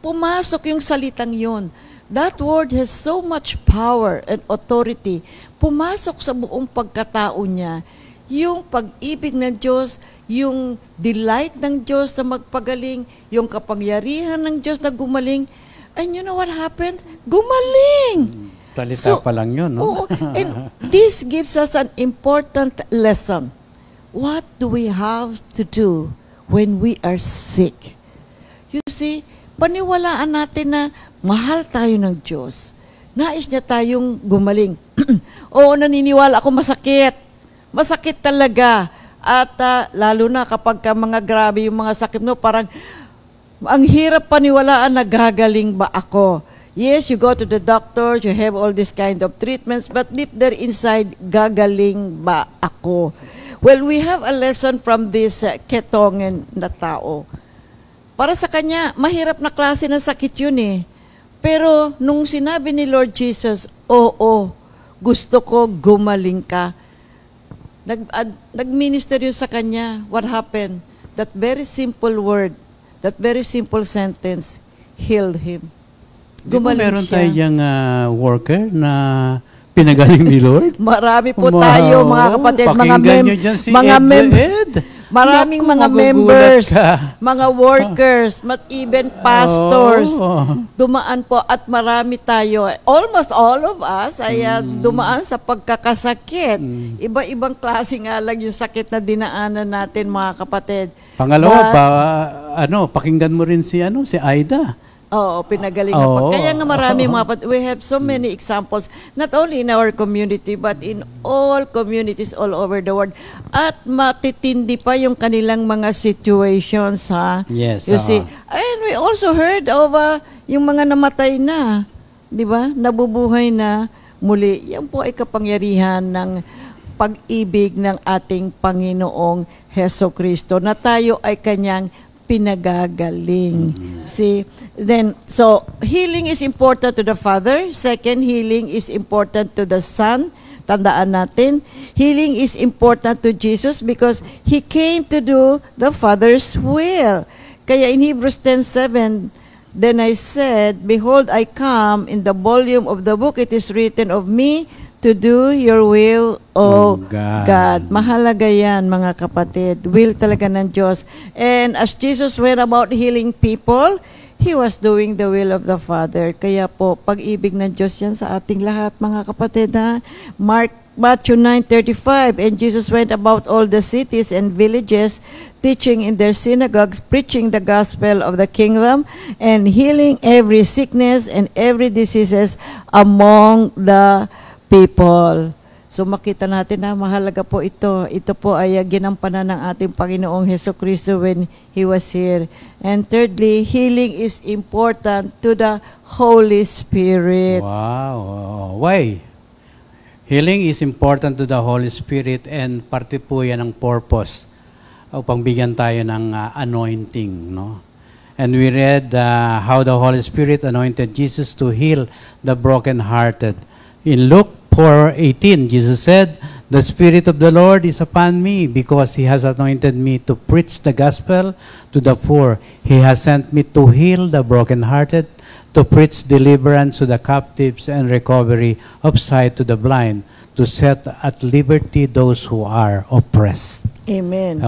Pumasok yung salitang yun. That word has so much power and authority. Pumasok sa buong pagkatao niya. Yung pag-ibig ng Diyos, yung delight ng Diyos na magpagaling, yung kapangyarihan ng Diyos na gumaling, and you know what happened? Gumaling! Salita pa lang yun, no? Oo, and this gives us an important lesson. What do we have to do when we are sick? You see, paniwalaan natin na mahal tayo ng Diyos. Nais niya tayong gumaling. Oo, naniniwala ako masakit. Masakit talaga. At lalo na kapag mga grabe yung mga sakit mo, parang ang hirap paniwalaan na gagaling ba ako. Yes, you go to the doctor, you have all this kind of treatments, but deep there inside, gagaling ba ako? Well, we have a lesson from this ketongen na tao. Para sa kanya, mahirap na klase ng sakit yun eh. Pero nung sinabi ni Lord Jesus, oo, gusto ko gumaling ka. Nag-minister yun sa kanya. What happened? That very simple word, that very simple sentence, healed him. Gumaling meron siya. Meron tayong worker na pinagaling ni Lord? Marami po tayo, mga kapatid, maraming mga members, mga workers, even pastors, dumaan po at marami tayo. Almost all of us ay dumaan sa pagkakasakit. Iba-ibang klase nga lang yung sakit na dinaanan natin, mga kapatid. Pangalawa, pakinggan mo rin si Aida. Oo, pinagaling na po. Kaya nga marami we have so many examples, not only in our community, but in all communities all over the world. At matitindi pa yung kanilang mga situations, ha? Yes. You see? And we also heard of yung mga namatay na, di ba? Nabubuhay na muli. Yan po ay kapangyarihan ng pag-ibig ng ating Panginoong Hesukristo na tayo ay kanyang pinagagaling. See? Then, so, healing is important to the Father. Second, healing is important to the Son. Tandaan natin, healing is important to Jesus because He came to do the Father's will. Kaya in Hebrews 10:7, then I said, behold, I come, in the volume of the book it is written of me, to do your will, O God. Mahalaga yan, mga kapatid. Will talaga ng Diyos. And as Jesus went about healing people, He was doing the will of the Father. Kaya po, pag-ibig ng Diyos yan sa ating lahat, mga kapatid. Ha? Matthew 9:35, and Jesus went about all the cities and villages, teaching in their synagogues, preaching the gospel of the kingdom, and healing every sickness and every diseases among the people. So makita natin na mahalaga po ito. Ito po ay ginampanan ng ating Panginoong Hesukristo when He was here. And thirdly, healing is important to the Holy Spirit. Wow. Why? Healing is important to the Holy Spirit and parte po yan ang purpose upang bigyan tayo ng anointing, no? And we read how the Holy Spirit anointed Jesus to heal the brokenhearted. In Luke 4:18, Jesus said, "The Spirit of the Lord is upon me because He has anointed me to preach the gospel to the poor. He has sent me to heal the brokenhearted, to preach deliverance to the captives and recovery of sight to the blind, to set at liberty those who are oppressed." Amen.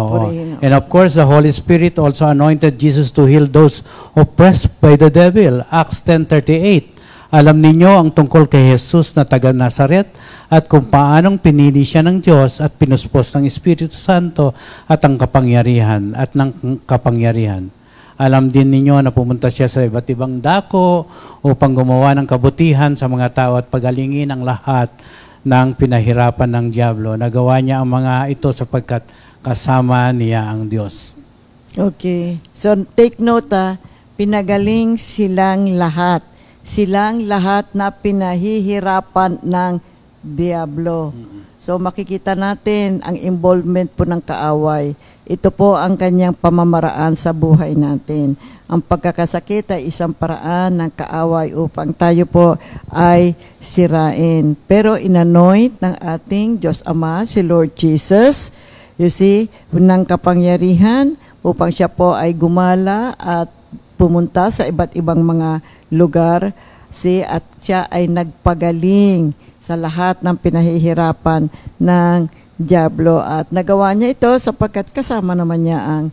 And of course, the Holy Spirit also anointed Jesus to heal those oppressed by the devil. Acts 10:38. Alam ninyo ang tungkol kay Jesus na taga Nazaret at kung paanong pinili siya ng Diyos at pinuspos ng Espiritu Santo at ng kapangyarihan. Alam din ninyo na pumunta siya sa iba't ibang dako upang gumawa ng kabutihan sa mga tao at pagalingin ang lahat ng pinahirapan ng diablo. Nagawa niya ang mga ito sapagkat kasama niya ang Diyos. Okay. So take note, pinagaling silang lahat. Silang lahat na pinahihirapan ng diablo. So makikita natin ang involvement po ng kaaway. Ito po ang kanyang pamamaraan sa buhay natin. Ang pagkakasakit ay isang paraan ng kaaway upang tayo po ay sirain. Pero inanoint ng ating Diyos Ama, si Lord Jesus, you see, ng kapangyarihan upang siya po ay gumala at pumunta sa iba't ibang mga lugar, at siya ay nagpagaling sa lahat ng pinahihirapan ng diablo at nagawa niya ito sapagkat kasama naman niya ang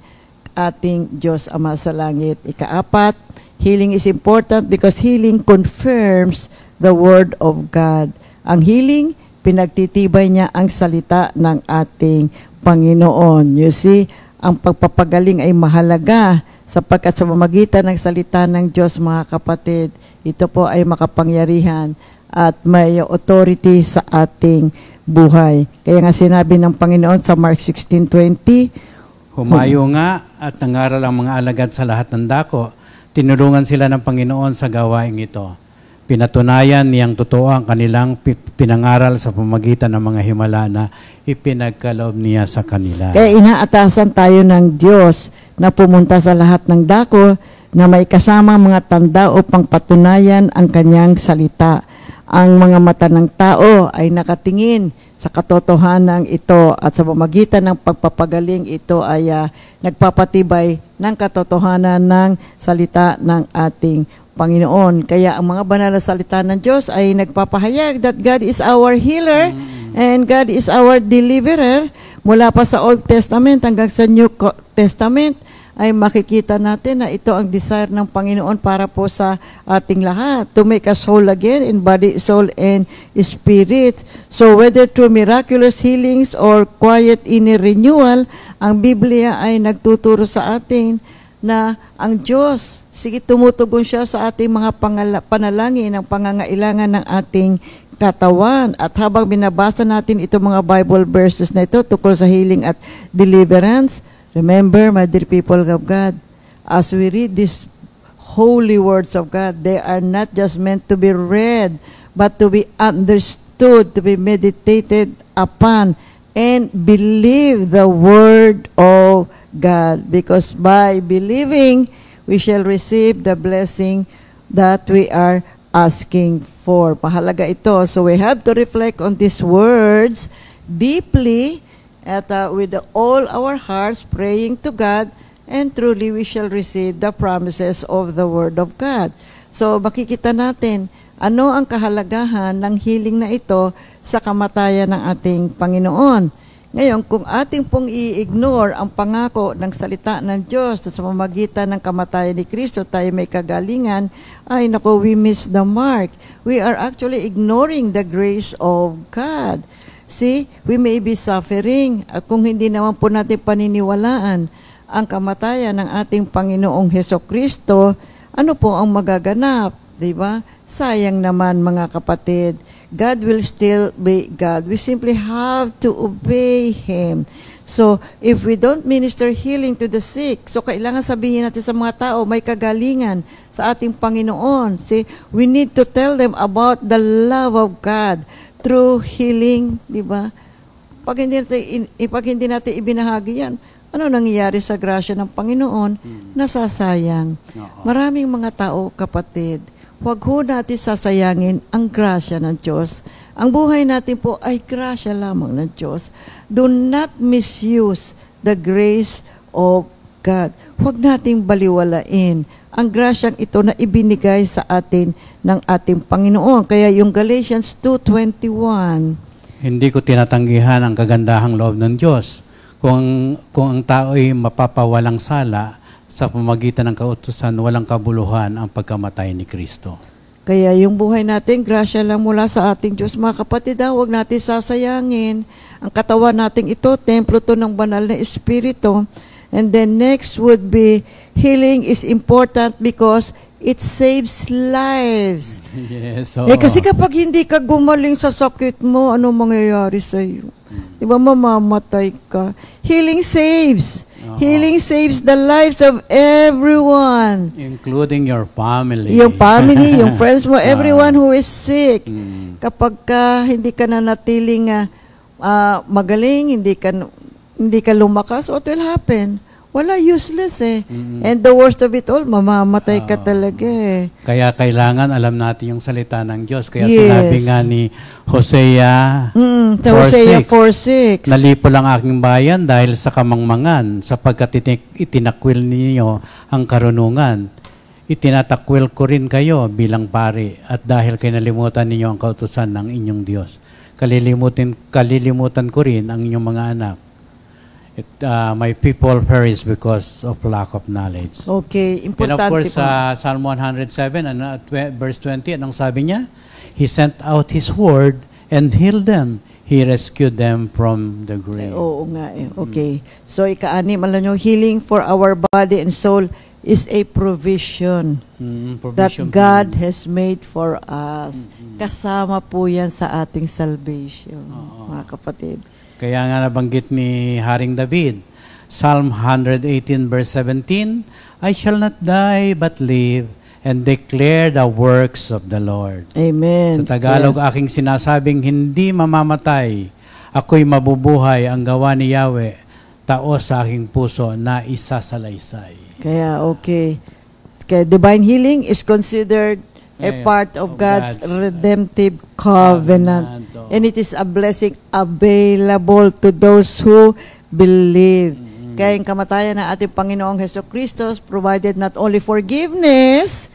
ating Diyos Ama sa langit. Ika-4, healing is important because healing confirms the Word of God. Ang healing, pinagtitibay niya ang salita ng ating Panginoon. You see, ang pagpapagaling ay mahalaga sapagkat sa pamamagitan ng salita ng Diyos, mga kapatid, ito po ay makapangyarihan at may authority sa ating buhay. Kaya nga sinabi ng Panginoon sa Mark 16:20, Humayo nga at nangaral ang mga alagad sa lahat ng dako. Tinulungan sila ng Panginoon sa gawaing ito. Pinatunayan niyang totoo ang kanilang pinangaral sa pamamagitan ng mga himala na ipinagkaloob niya sa kanila. Kaya inaatasan tayo ng Diyos na pumunta sa lahat ng dako na may kasamang mga tanda upang patunayan ang kanyang salita. Ang mga mata ng tao ay nakatingin sa katotohanan ito at sa pamamagitan ng pagpapagaling ito ay nagpapatibay ng katotohanan ng salita ng ating Panginoon. Kaya ang mga banal na salita ng Diyos ay nagpapahayag that God is our healer and God is our deliverer. Mula pa sa Old Testament hanggang sa New Testament ay makikita natin na ito ang desire ng Panginoon para po sa ating lahat. To make us whole again in body, soul, and spirit. So whether through miraculous healings or quiet inner renewal, ang Biblia ay nagtuturo sa atin na ang Diyos, sige tumutugon siya sa ating mga panalangin, ang pangangailangan ng ating katawan. At habang binabasa natin itong mga Bible verses na ito tungkol sa healing at deliverance, remember, my dear people of God, as we read these holy words of God, they are not just meant to be read, but to be understood, to be meditated upon, and believe the Word of God. Because by believing, we shall receive the blessing that we are asking for. Mahalaga ito. So we have to reflect on these words deeply at with all our hearts, praying to God, and truly we shall receive the promises of the Word of God. So makikita natin ano ang kahalagahan ng healing na ito sa kamatayan ng ating Panginoon. Ngayon, kung ating pong i-ignore ang pangako ng salita ng Diyos sa pamamagitan ng kamatayan ni Kristo, tayo may kagalingan, ay naku, we miss the mark. We are actually ignoring the grace of God. See, we may be suffering at kung hindi naman po natin paniniwalaan ang kamatayan ng ating Panginoong Hesukristo, ano po ang magaganap? Diba? Sayang naman, mga kapatid. God will still be God. We simply have to obey Him. So, if we don't minister healing to the sick, so kailangan sabihin natin sa mga tao, may kagalingan sa ating Panginoon. See, we need to tell them about the love of God through healing, di ba? Pag hindi natin ibinahagi yan, ano nangyayari sa grasya ng Panginoon? Nasasayang. Maraming mga tao, kapatid, huwag ho natin sasayangin ang grasya ng Diyos. Ang buhay natin po ay grasya lamang ng Diyos. Do not misuse the grace of God. Huwag nating baliwalain ang grasyang ito na ibinigay sa atin ng ating Panginoon. Kaya yung Galatians 2:21, hindi ko tinatanggihan ang kagandahang loob ng Diyos. Kung ang tao ay mapapawalang sala, sa pamamagitan ng kautusan, walang kabuluhan ang pagkamatay ni Kristo. Kaya yung buhay natin, grasya lang mula sa ating Diyos. Mga kapatid, huwag natin sasayangin. Ang katawan natin ito, templo to ng banal na Espiritu. And then next would be, healing is important because it saves lives. Yes. Kasi kapag hindi ka gumaling sa sakit mo, ano mangyayari sa iyo? Diba, mamamatay ka. Healing saves. Healing saves the lives of everyone. Including your family. Yung family, yung friends mo, everyone who is sick. Kapag hindi ka na natiling magaling, hindi ka lumakas, what will happen? Wala, useless eh. And the worst of it all, mamamatay ka talaga eh. Kaya kailangan alam natin yung salita ng Diyos. Kaya sinabi nga ni Hosea 4:6, nalipo lang aking bayan dahil sa kamangmangan, sapagkat itinakwil ninyo ang karunungan. Itinatakwil ko rin kayo bilang pari, at dahil kinalimutan ninyo ang kautusan ng inyong Diyos, kalilimutan ko rin ang inyong mga anak. My people perish because of lack of knowledge. Okay, importante. And of course, Psalm 107, verse 20, anong sabi niya? He sent out His word and healed them. He rescued them from the grave. Oo nga eh. Okay. So, ika-anim, alam nyo, healing for our body and soul is a provision that Provision God has made for us. Kasama po yan sa ating salvation, mga kapatid. Kaya nga nabanggit ni Haring David, Psalm 118 verse 17, I shall not die but live and declare the works of the Lord. Amen. Sa Tagalog, aking sinasabing, hindi mamamatay. Ako'y mabubuhay, ang gawa ni Yahweh, taos sa aking puso na isasalaysay. Kaya, okay. Kaya divine healing is considered a part of God's redemptive covenant. And it is a blessing available to those who believe. Kaya yung kamatayan ng ating Panginoong Jesucristo provided not only forgiveness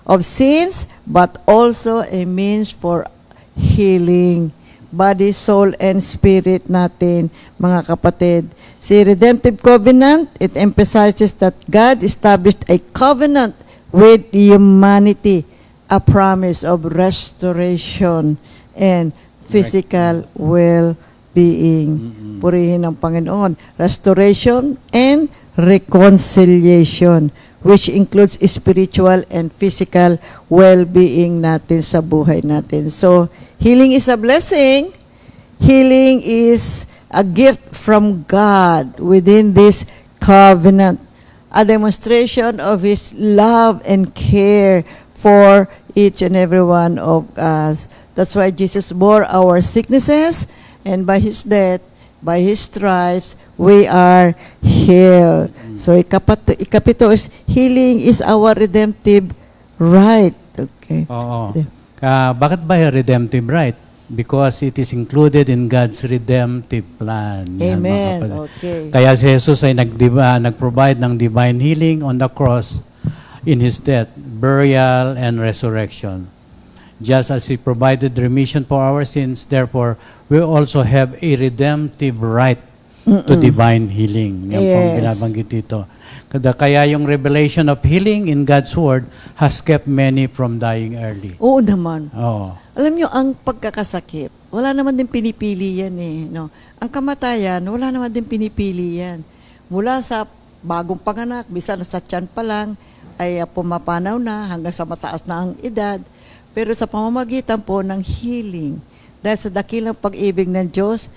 of sins, but also a means for healing body, soul, and spirit natin, mga kapatid. Si Redemptive Covenant, it emphasizes that God established a covenant with humanity, a promise of restoration and physical well-being. Purihin ang Panginoon. Restoration and reconciliation, which includes spiritual and physical well-being natin sa buhay natin. So, healing is a blessing. Healing is a gift from God within this covenant, a demonstration of His love and care for each and every one of us. That's why Jesus bore our sicknesses, and by His death, by His stripes, we are healed. So, ikapito is, healing is our redemptive right. Okay. Oo. Bakit ba redemptive right? Because it is included in God's redemptive plan. Amen. Okay. Kaya si Jesus ay nag-provide ng divine healing on the cross in His death, burial, and resurrection. Just as He provided remission for our sins, therefore, we also have a redemptive right to divine healing. Yan po ang binabanggit dito. Kaya yung revelation of healing in God's Word has kept many from dying early. Oo naman. Oo. Alam nyo, ang pagkakasakit, wala naman din pinipili yan eh. No? Ang kamatayan, wala naman din pinipili yan. Mula sa bagong panganak, bisa sa tiyan pa lang, ay pumapanaw na hanggang sa mataas na ang edad. Pero sa pamamagitan po ng healing, dahil sa dakilang pag-ibig ng Diyos,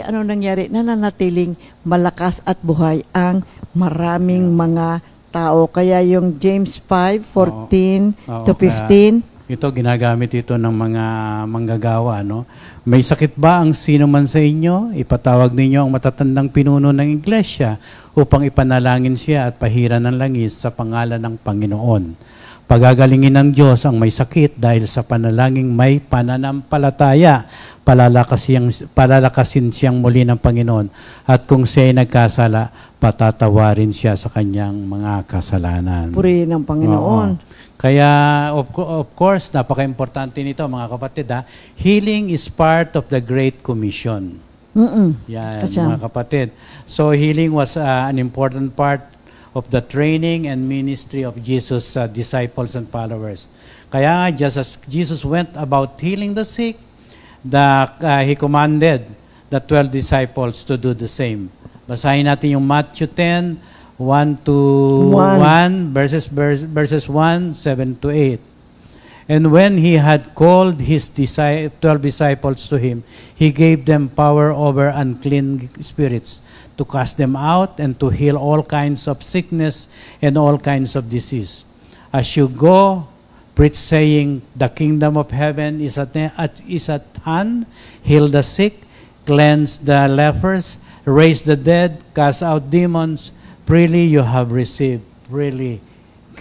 ano nangyari? Nananatiling malakas at buhay ang maraming mga tao. Kaya yung James 5:14 to 15, ito, ginagamit ito ng mga manggagawa, no? May sakit ba ang sino man sa inyo? Ipatawag ninyo ang matatandang pinuno ng iglesia upang ipanalangin siya at pahiran ng langis sa pangalan ng Panginoon. Pagagalingin ng Diyos ang may sakit dahil sa panalangin may pananampalataya. Palalakasin siyang muli ng Panginoon. At kung siya ay nagkasala, patatawarin siya sa kanyang mga kasalanan. purihin ng Panginoon. Oo. Kaya, of course, napaka-importante nito, mga kapatid. Healing is part of the Great Commission. Yan, mga kapatid. So, healing was an important part of the training and ministry of Jesus' disciples and followers. Kaya, just as Jesus went about healing the sick, He commanded the 12 disciples to do the same. Basahin natin yung Matthew 10, 1 to 1, verses 1, 7 to 8. And when He had called His 12 disciples to Him, He gave them power over unclean spirits to cast them out and to heal all kinds of sickness and all kinds of disease. As you go, preach saying, the kingdom of heaven is at hand, heal the sick, cleanse the lepers, raise the dead, cast out demons. Freely you have received, freely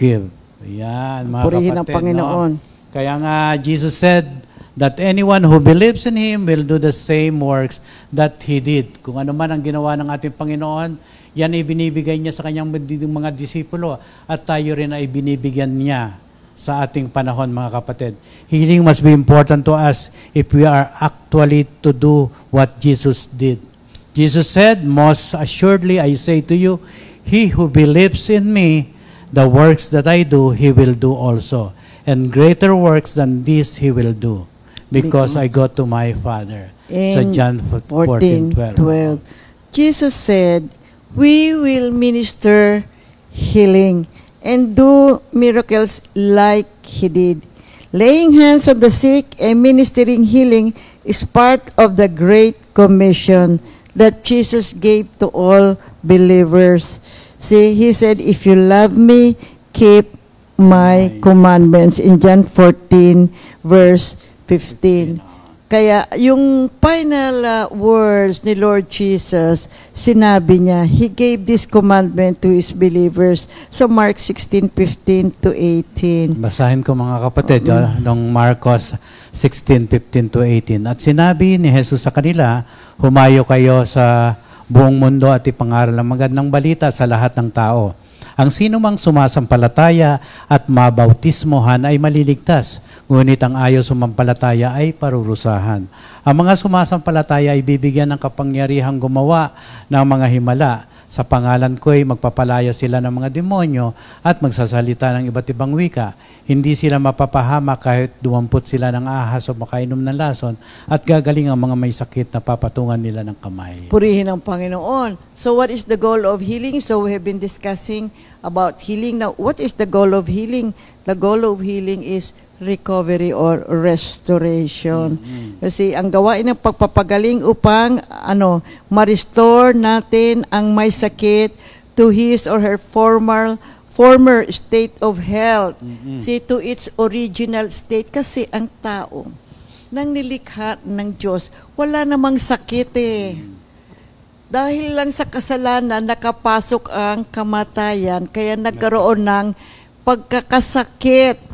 give. Yan, mga Purihin kapatid. ng Panginoon. No? Kaya nga, Jesus said that anyone who believes in Him will do the same works that He did. Kung ano man ang ginawa ng ating Panginoon, yan ay binibigay niya sa kanyang mga disipulo at tayo rin ay binibigyan niya sa ating panahon, mga kapatid. Healing must be important to us if we are actually to do what Jesus did. Jesus said, most assuredly I say to you, he who believes in me, the works that I do, he will do also. And greater works than this He will do, because I go to my Father. Sa In John 14:12. Jesus said, we will minister healing and do miracles like He did. Laying hands on the sick and ministering healing is part of the Great Commission that Jesus gave to all believers. See, He said, if you love me, keep my commandments in John 14 verse 15. Kaya yung final words ni Lord Jesus, sinabi niya, He gave this commandment to His believers. So Mark 16:15 to 18. Basahin ko mga kapatid, ng Marcos 16:15 to 18. At sinabi ni Jesus sa kanila, humayo kayo sa buong mundo at ipangaral ang magandang balita sa lahat ng tao. Ang sino mang sumasampalataya at mabautismohan ay maliligtas, ngunit ang ayaw sumampalataya ay parurusahan. Ang mga sumasampalataya ay bibigyan ng kapangyarihang gumawa ng mga himala. Sa pangalan ko'y magpapalaya sila ng mga demonyo at magsasalita ng iba't ibang wika. Hindi sila mapapahama kahit duwamput sila ng ahas o makainom ng lason at gagaling ang mga may sakit na papatungan nila ng kamay. Purihin ang Panginoon. So what is the goal of healing? So we have been discussing about healing. Now, what is the goal of healing? The goal of healing is recovery or restoration. Kasi ang gawain ng pagpapagaling upang ma-restore natin ang may sakit to his or her former state of health. See, to its original state. Kasi ang tao, nang nilikha ng Diyos, wala namang sakit eh. Dahil lang sa kasalanan, nakapasok ang kamatayan, kaya nagkaroon ng pagkakasakit.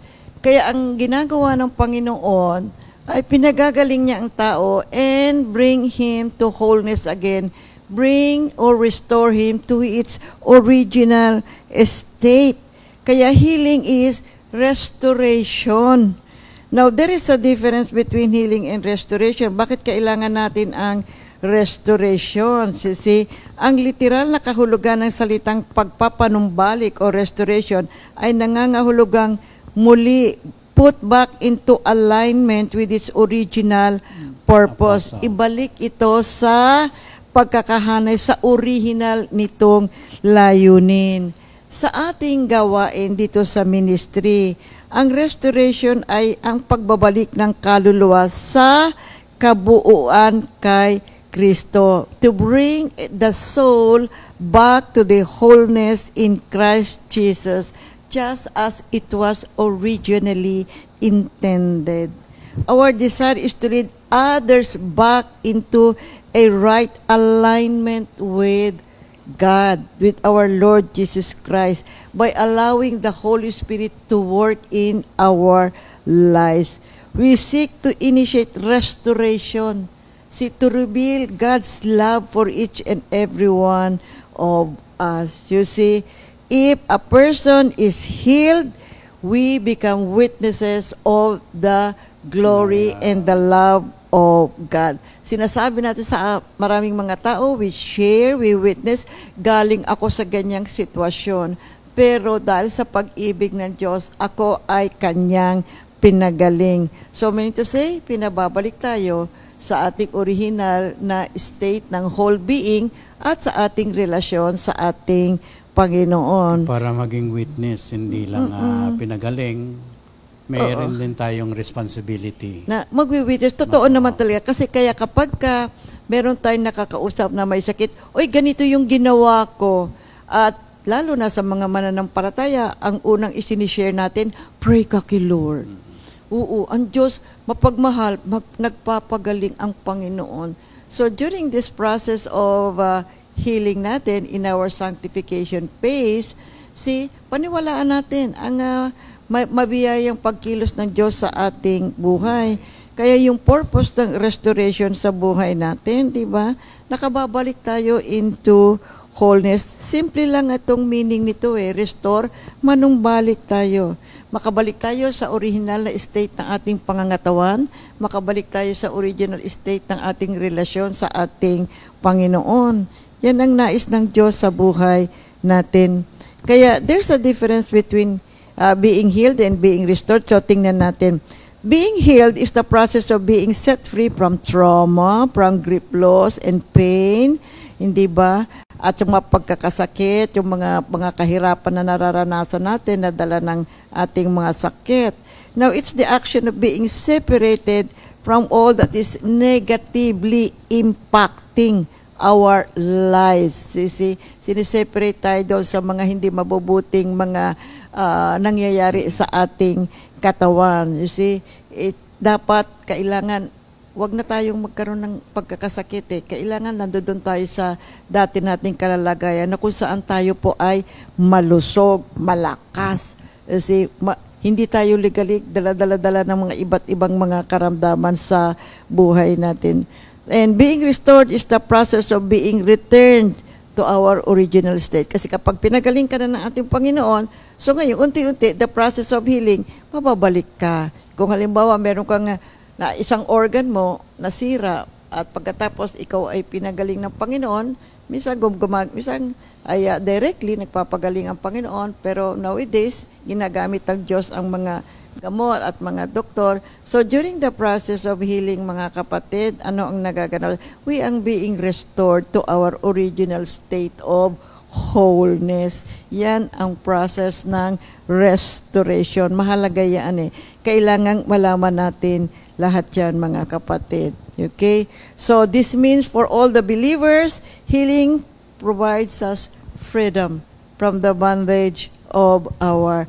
Kaya ang ginagawa ng Panginoon ay pinagagaling niya ang tao and bring him to wholeness again. Bring or restore him to its original state. Kaya healing is restoration. Now, there is a difference between healing and restoration. Bakit kailangan natin ang restoration? See, ang literal na kahulugan ng salitang pagpapanumbalik o restoration ay nangangahulugang muli, put back into alignment with its original purpose. Ibalik ito sa pagkakahanay sa original nitong layunin. Sa ating gawain dito sa ministry, ang restoration ay ang pagbabalik ng kaluluwa sa kabuuan kay Kristo. To bring the soul back to the wholeness in Christ Jesus, just as it was originally intended. Our desire is to lead others back into a right alignment with God, with our Lord Jesus Christ, by allowing the Holy Spirit to work in our lives. We seek to initiate restoration, to reveal God's love for each and every one of us. You see, if a person is healed, we become witnesses of the glory and the love of God. Sinasabi natin sa maraming mga tao, we share, we witness, galing ako sa ganyang sitwasyon. Pero dahil sa pag-ibig ng Diyos, ako ay kanyang pinagaling. So, meaning to say, pinababalik tayo sa ating original na state ng whole being at sa ating relasyon sa ating Panginoon. Para maging witness, hindi lang pinagaling, mayroon din tayong responsibility. Na magwi-witness, totoo naman talaga. Kasi kaya kapag meron tayong nakakausap na may sakit, oy, ganito yung ginawa ko. At lalo na sa mga mananampalataya, ang unang isinishare natin, pray ka kay Lord. Oo, ang Diyos, mapagmahal, nagpapagaling ang Panginoon. So during this process of healing natin in our sanctification phase, paniwalaan natin ang mabiyayang pagkilos ng Diyos sa ating buhay. Kaya yung purpose ng restoration sa buhay natin, di ba? Nakababalik tayo into wholeness. Simple lang itong meaning nito restore, manumbalik tayo. Makabalik tayo sa original na state ng ating pangangatawan, makabalik tayo sa original state ng ating relasyon sa ating Panginoon. Yan ang nais ng Diyos sa buhay natin. Kaya there's a difference between being healed and being restored. So tingnan natin. Being healed is the process of being set free from trauma, from grief, loss, and pain. Hindi ba? At yung mga pagkakasakit, yung mga kahirapan na nararanasan natin na dala ng ating mga sakit. Now, it's the action of being separated from all that is negatively impacting our lives. Siniseparate tayo doon sa mga hindi mabubuting mga nangyayari sa ating katawan. Dapat, kailangan, wag na tayong magkaroon ng pagkakasakit. Kailangan nandoon tayo sa dati nating kalalagayan na kung saan tayo po ay malusog, malakas. Hindi tayo ligalik, dala-dala ng mga iba't ibang mga karamdaman sa buhay natin. And being restored is the process of being returned to our original state. Kasi kapag pinagaling ka na ng ating Panginoon, so ngayon, unti-unti, the process of healing, mababalik ka. Kung halimbawa, meron kang na isang organ mo nasira at pagkatapos ikaw ay pinagaling ng Panginoon, minsan ay directly nagpapagaling ang Panginoon, pero nowadays ginagamit ng Diyos ang mga gamot at mga doktor. So during the process of healing, mga kapatid, ano ang nagaganap? We are being restored to our original state of wholeness. Yan ang process ng restoration. Mahalaga yan Kailangang malaman natin lahat yan, mga kapatid. Okay? So this means for all the believers, healing provides us freedom from the bondage of our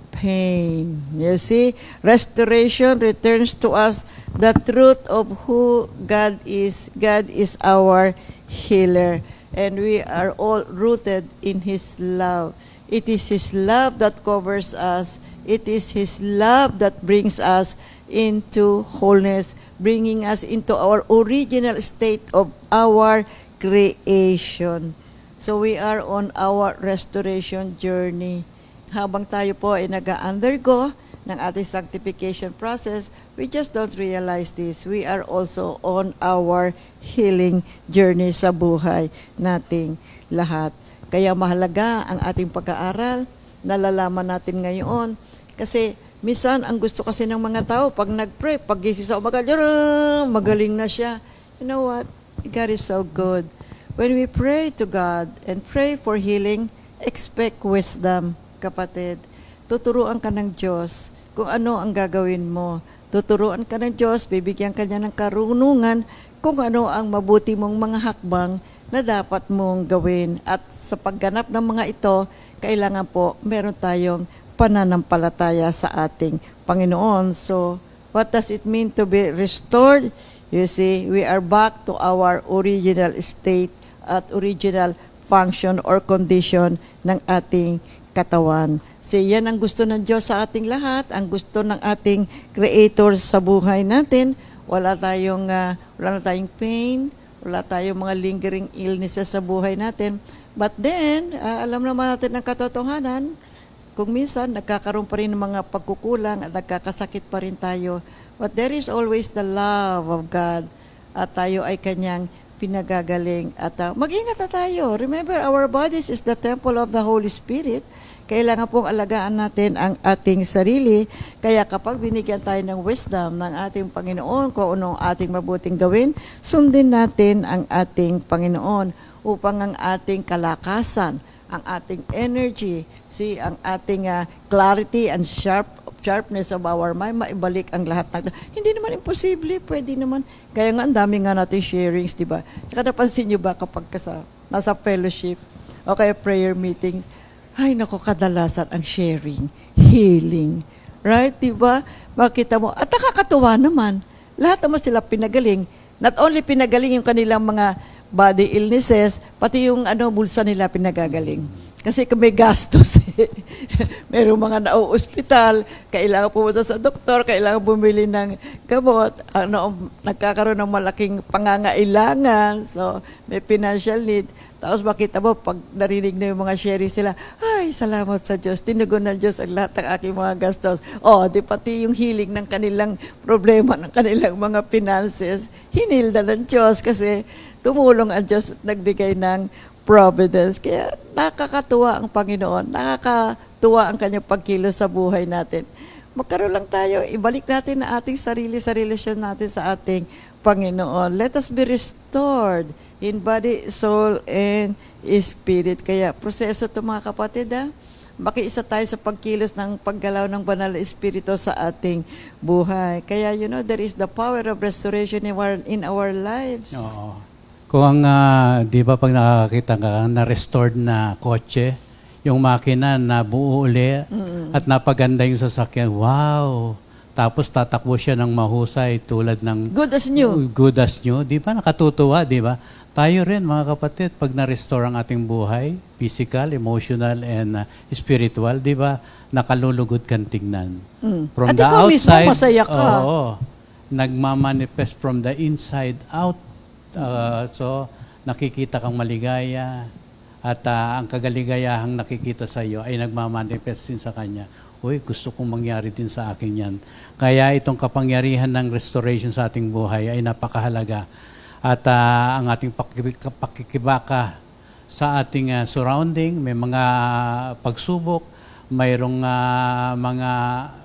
pain. You see? Restoration returns to us the truth of who God is. God is our healer. And we are all rooted in His love. It is His love that covers us. It is His love that brings us into wholeness, bringing us into our original state of our creation. So we are on our restoration journey. Habang tayo po ay nag-undergo ng ating sanctification process, we just don't realize this. We are also on our healing journey sa buhay nating lahat. Kaya mahalaga ang ating pag-aaral, nalalaman natin ngayon. Kasi minsan, ang gusto kasi ng mga tao, pag nag-pray, pag gising sa umaga, magaling na siya. You know what? God is so good. When we pray to God and pray for healing, expect wisdom, kapatid. Tuturuan ka ng Diyos kung ano ang gagawin mo. Tuturuan ka ng Diyos, bibigyan ka niya ng karunungan kung ano ang mabuti mong mga hakbang na dapat mong gawin. At sa pagganap ng mga ito, kailangan po meron tayong pananampalataya sa ating Panginoon. So, what does it mean to be restored? You see, we are back to our original state at original function or condition ng ating katawan. So, yan ang gusto ng Diyos sa ating lahat, ang gusto ng ating Creator sa buhay natin. Wala na tayong pain, wala tayong mga lingering illnesses sa buhay natin. But then, alam naman natin ang katotohanan, kung minsan nagkakaroon pa rin ng mga pagkukulang at nagkakasakit pa rin tayo. But there is always the love of God at tayo ay Kanyang pinagagaling. At mag-ingat na tayo. Remember, our bodies is the temple of the Holy Spirit. Kailangan pong alagaan natin ang ating sarili. Kaya kapag binigyan tayo ng wisdom ng ating Panginoon kung ano ating mabuting gawin, sundin natin ang ating Panginoon upang ang ating kalakasan, ang ating energy, ang ating clarity and sharpness of our mind, maibalik ang lahat ng hindi naman imposible, pwede naman. Kaya nga, ang dami nga natin sharings, di ba? Tsaka napansin nyo ba kapag nasa fellowship o kaya prayer meetings, ay naku, kadalasan ang sharing, healing. Right? Di ba? Makita mo. At nakakatuwa naman. Lahat naman sila pinagaling. Not only pinagaling yung kanilang mga body illnesses, pati yung bulsa nila pinagagaling. Kasi kung may gastos, mayroong mga nau-ospital, kailangan pumunta sa doktor, kailangan bumili ng gamot, nagkakaroon ng malaking pangangailangan, so may financial need. Tapos makita mo, pag narinig na yung mga sharing sila, ay, salamat sa Diyos, tinugon ng Diyos ang lahat ng aking mga gastos. Di pati yung healing ng kanilang problema, ng kanilang mga finances, hinilda ng Diyos kasi tumulong ang Diyos at nagbigay ng providence. Kaya nakakatuwa ang Panginoon, nakakatuwa ang kanyang pagkilos sa buhay natin. Magkaroon lang tayo, ibalik natin ang ating sarili sa relasyon natin sa ating Panginoon. Let us be restored in body, soul, and spirit. Kaya proseso ito mga kapatid, makiisa tayo sa pagkilos ng paggalaw ng banal na espiritu sa ating buhay. Kaya there is the power of restoration in our lives. Oo. Kung di ba pag nakakita ka na restored na kotse, yung makina na buo uli at napaganda yung sasakyan, wow! Tapos tatakbo siya ng mahusay tulad ng Good as new. Good as new. Di ba? Nakatutuwa, di ba? Tayo rin, mga kapatid, pag na-restore ang ating buhay, physical, emotional, and spiritual, di ba? Nakalulugod kang tignan. From At the ikaw mismo, outside, masaya ka. Oo, nagmamanifest from the inside out. So, nakikita kang maligaya. At ang kagaligayahang nakikita sa iyo ay nagmamanifest din sa Kanya. Uy, gusto kong mangyari din sa akin yan. Kaya itong kapangyarihan ng restoration sa ating buhay ay napakahalaga. At ang ating pakikibaka sa ating surrounding, may mga pagsubok, mayroong mga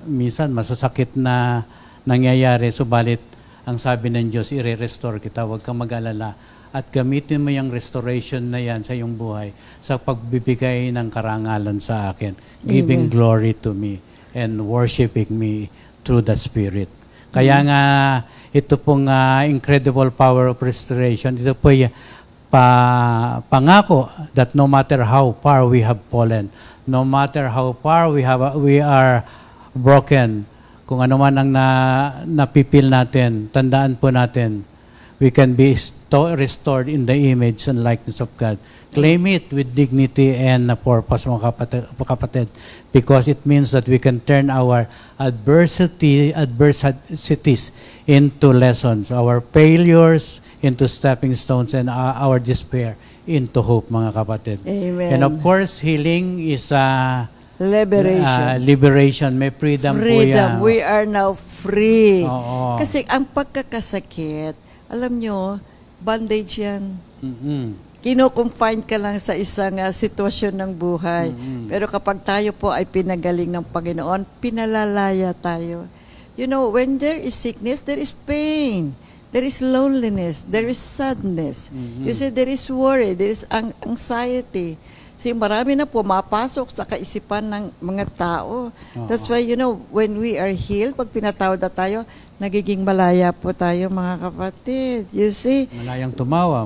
minsan masasakit na nangyayari. Subalit, ang sabi ng Diyos, i-restore kita, huwag kang mag-alala. At gamitin mo yung restoration na yan sa iyong buhay sa pagbibigay ng karangalan sa akin. Giving glory to me and worshiping me through the Spirit. Kaya nga, ito pong incredible power of restoration, ito po pangako that no matter how far we have fallen, no matter how far we are broken, kung ano man ang napipil natin, tandaan po natin, we can be restored in the image and likeness of God. Claim it with dignity and purpose, mga kapatid, because it means that we can turn our adversities into lessons, our failures into stepping stones, and our despair into hope, mga kapatid. Amen. And of course, healing is liberation. Liberation. May freedom po yan. We are now free. Oo. Kasi ang pagkakasakit, alam nyo, bandage yan. Kino-confine ka lang sa isang sitwasyon ng buhay. Pero kapag tayo po ay pinagaling ng Panginoon, pinalalaya tayo. You know, when there is sickness, there is pain. There is loneliness. There is sadness. You see, there is worry. There is anxiety. Kasi marami na pumapasok sa kaisipan ng mga tao. That's why, when we are healed, pag pinatawad na tayo, nagiging malaya po tayo, mga kapatid. You see? Malayang tumawa.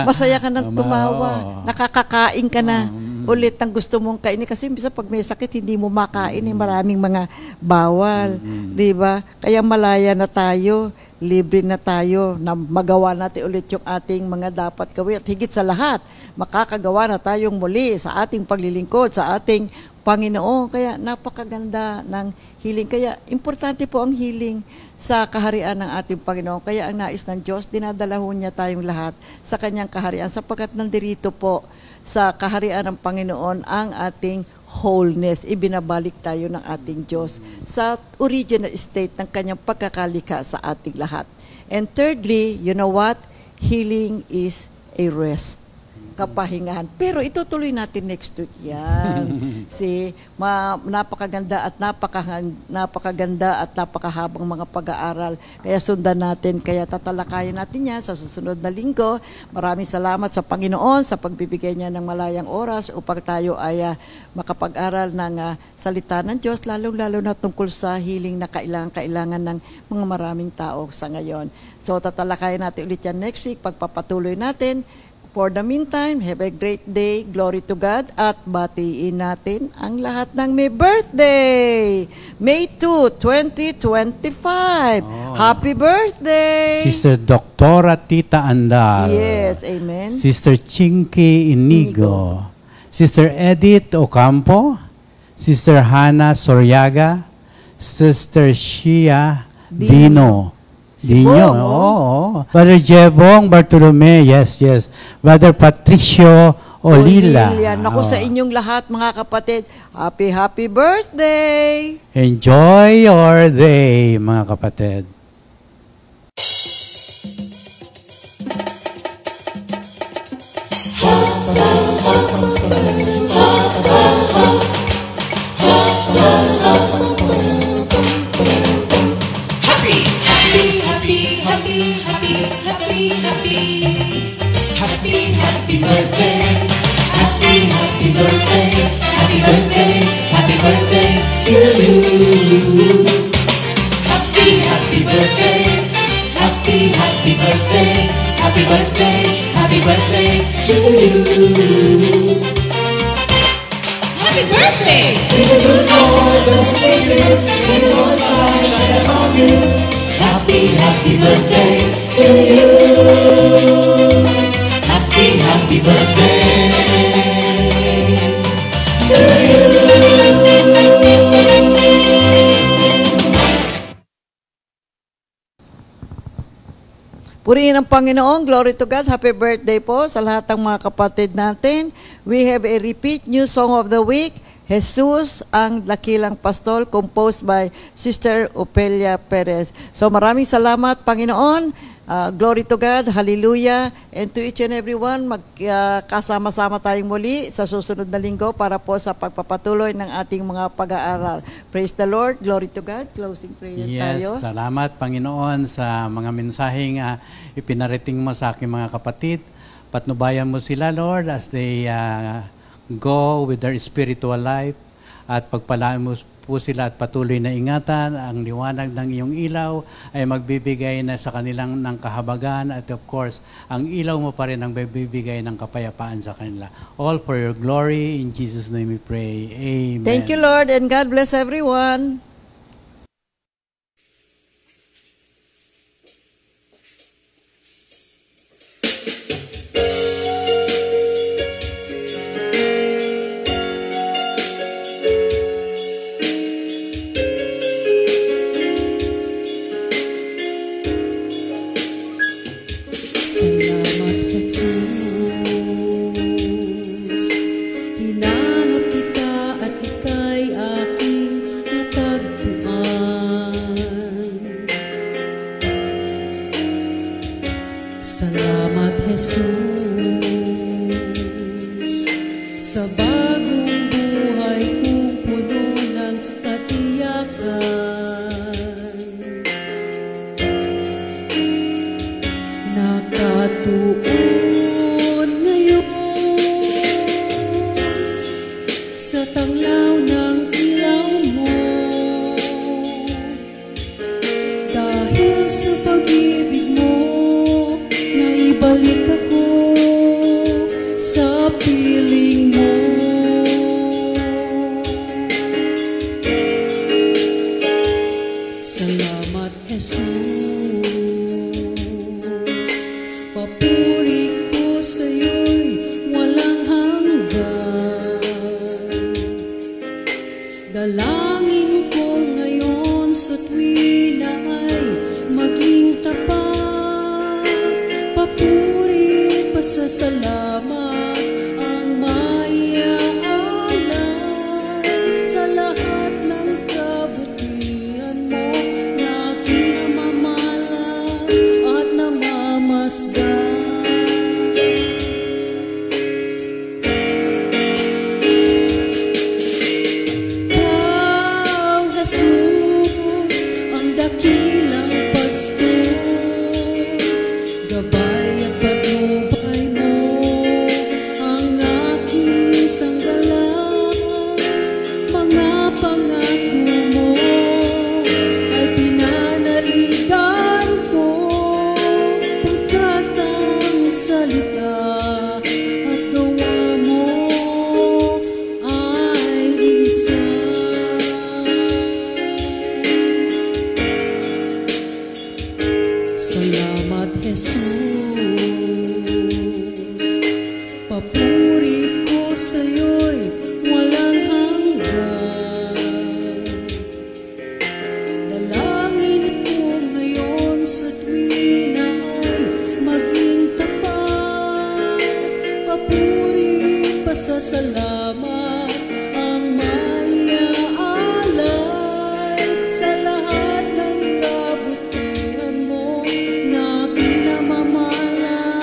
Masaya ka ng tumawa. Nakakakain ka na ulit ng gusto mong kainin. Kasi bisa pag may sakit, hindi mo makain. Maraming mga bawal. Diba? Kaya malaya na tayo. Libre na tayo na magawa natin ulit yung ating mga dapat gawin. At higit sa lahat, makakagawa na tayong muli sa ating paglilingkod, sa ating Panginoon. Kaya napakaganda ng healing. Kaya importante po ang healing sa kaharian ng ating Panginoon. Kaya ang nais ng Diyos, dinadalahon niya tayong lahat sa kanyang kaharian sapagkat nandirito po sa kaharian ng Panginoon ang ating wholeness. Ibinabalik tayo ng ating Diyos sa original state ng kanyang pagkakalika sa ating lahat. And thirdly, you know what? Healing is a rest. Kapahingahan. Pero itutuloy natin next week yan. Napakaganda at napakaganda at napakahabang mga pag-aaral. Kaya sundan natin, kaya tatalakayin natin yan sa susunod na linggo. Maraming salamat sa Panginoon sa pagbibigay niya ng malayang oras upang tayo ay makapag-aral ng salita ng Diyos, lalong-lalo na tungkol sa healing na kailangan ng mga maraming tao sa ngayon. So tatalakayin natin ulit yan next week, pagpapatuloy natin. For the meantime, have a great day. Glory to God. At batiin natin ang lahat ng may birthday. May 2, 2025. Happy birthday! Sister Doktora Tita Andal. Yes, amen. Sister Chinky Inigo. Sister Edith Ocampo. Sister Hannah Soryaga. Sister Shia Dino. Dino, oo. Brother Jebong Bartolome, yes. Brother Patricio Olila. Naku sa inyong lahat, mga kapatid, happy birthday! Enjoy your day, mga kapatid. Happy birthday. Happy birthday. Happy birthday. Happy birthday to you. Happy birthday. Happy birthday. Happy birthday. Happy birthday to you. Happy birthday! May the good Lord doesn't leave you, may the Lord's light shine upon you. Happy birthday to you. Happy birthday to you. Purihin ang Panginoon. Glory to God. Happy birthday po sa lahat ng mga kapatid natin. We have a repeat new song of the week, Jesus ang Dakilang Pastol, composed by Sister Opelia Perez. So maraming salamat, Panginoon. Glory to God. Hallelujah. And to each and everyone, magkasama-sama tayong muli sa susunod na linggo para po sa pagpapatuloy ng ating mga pag-aaral. Praise the Lord. Glory to God. Closing prayer tayo. Yes, salamat Panginoon sa mga mensaheng ipinarating mo sa aking mga kapatid. Patnubayan mo sila, Lord, as they go with their spiritual life, at pagpalaan mo po sila at patuloy na ingatan. Ang liwanag ng iyong ilaw ay magbibigay na sa kanilang ng kahabagan, at of course, ang ilaw mo pa rin ang magbibigay ng kapayapaan sa kanila. All for your glory. In Jesus' name we pray. Amen. Thank you, Lord, and God bless everyone. Salamat, Jesus, sa bagong buhay kong puno ng katiyakan. Nakatuon ngayon sa tanglaw ng ilaw mo, dahil sa pag-ibig mo naibalik ako sa piling mo. Salamat, Jesus. Papuri ko sa'yo'y walang hanggan. Dalangin ko ngayon sa tuwi na ay maging tapat. Papuri, pasasalamat ang maiaalay sa lahat ng kabutihan mo na aking namamalas at namamasdan. Thou, Jesus, ang dakilang pastor, gabay at patnubay mo ang aking sanggalang. Mga pangako mo ay pinanaligan ko, pagkat ang salita at gawa mo ay isa. Salamat, Jesus. Papuri ko sa'yo'y walang hanggan. Dalangin ko ngayon sa tuwi na ay maging tapat. Papuri, pasasalamat ang maiaalay sa lahat ng kabutihan mo na aking namamalas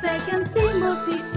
2 Timothy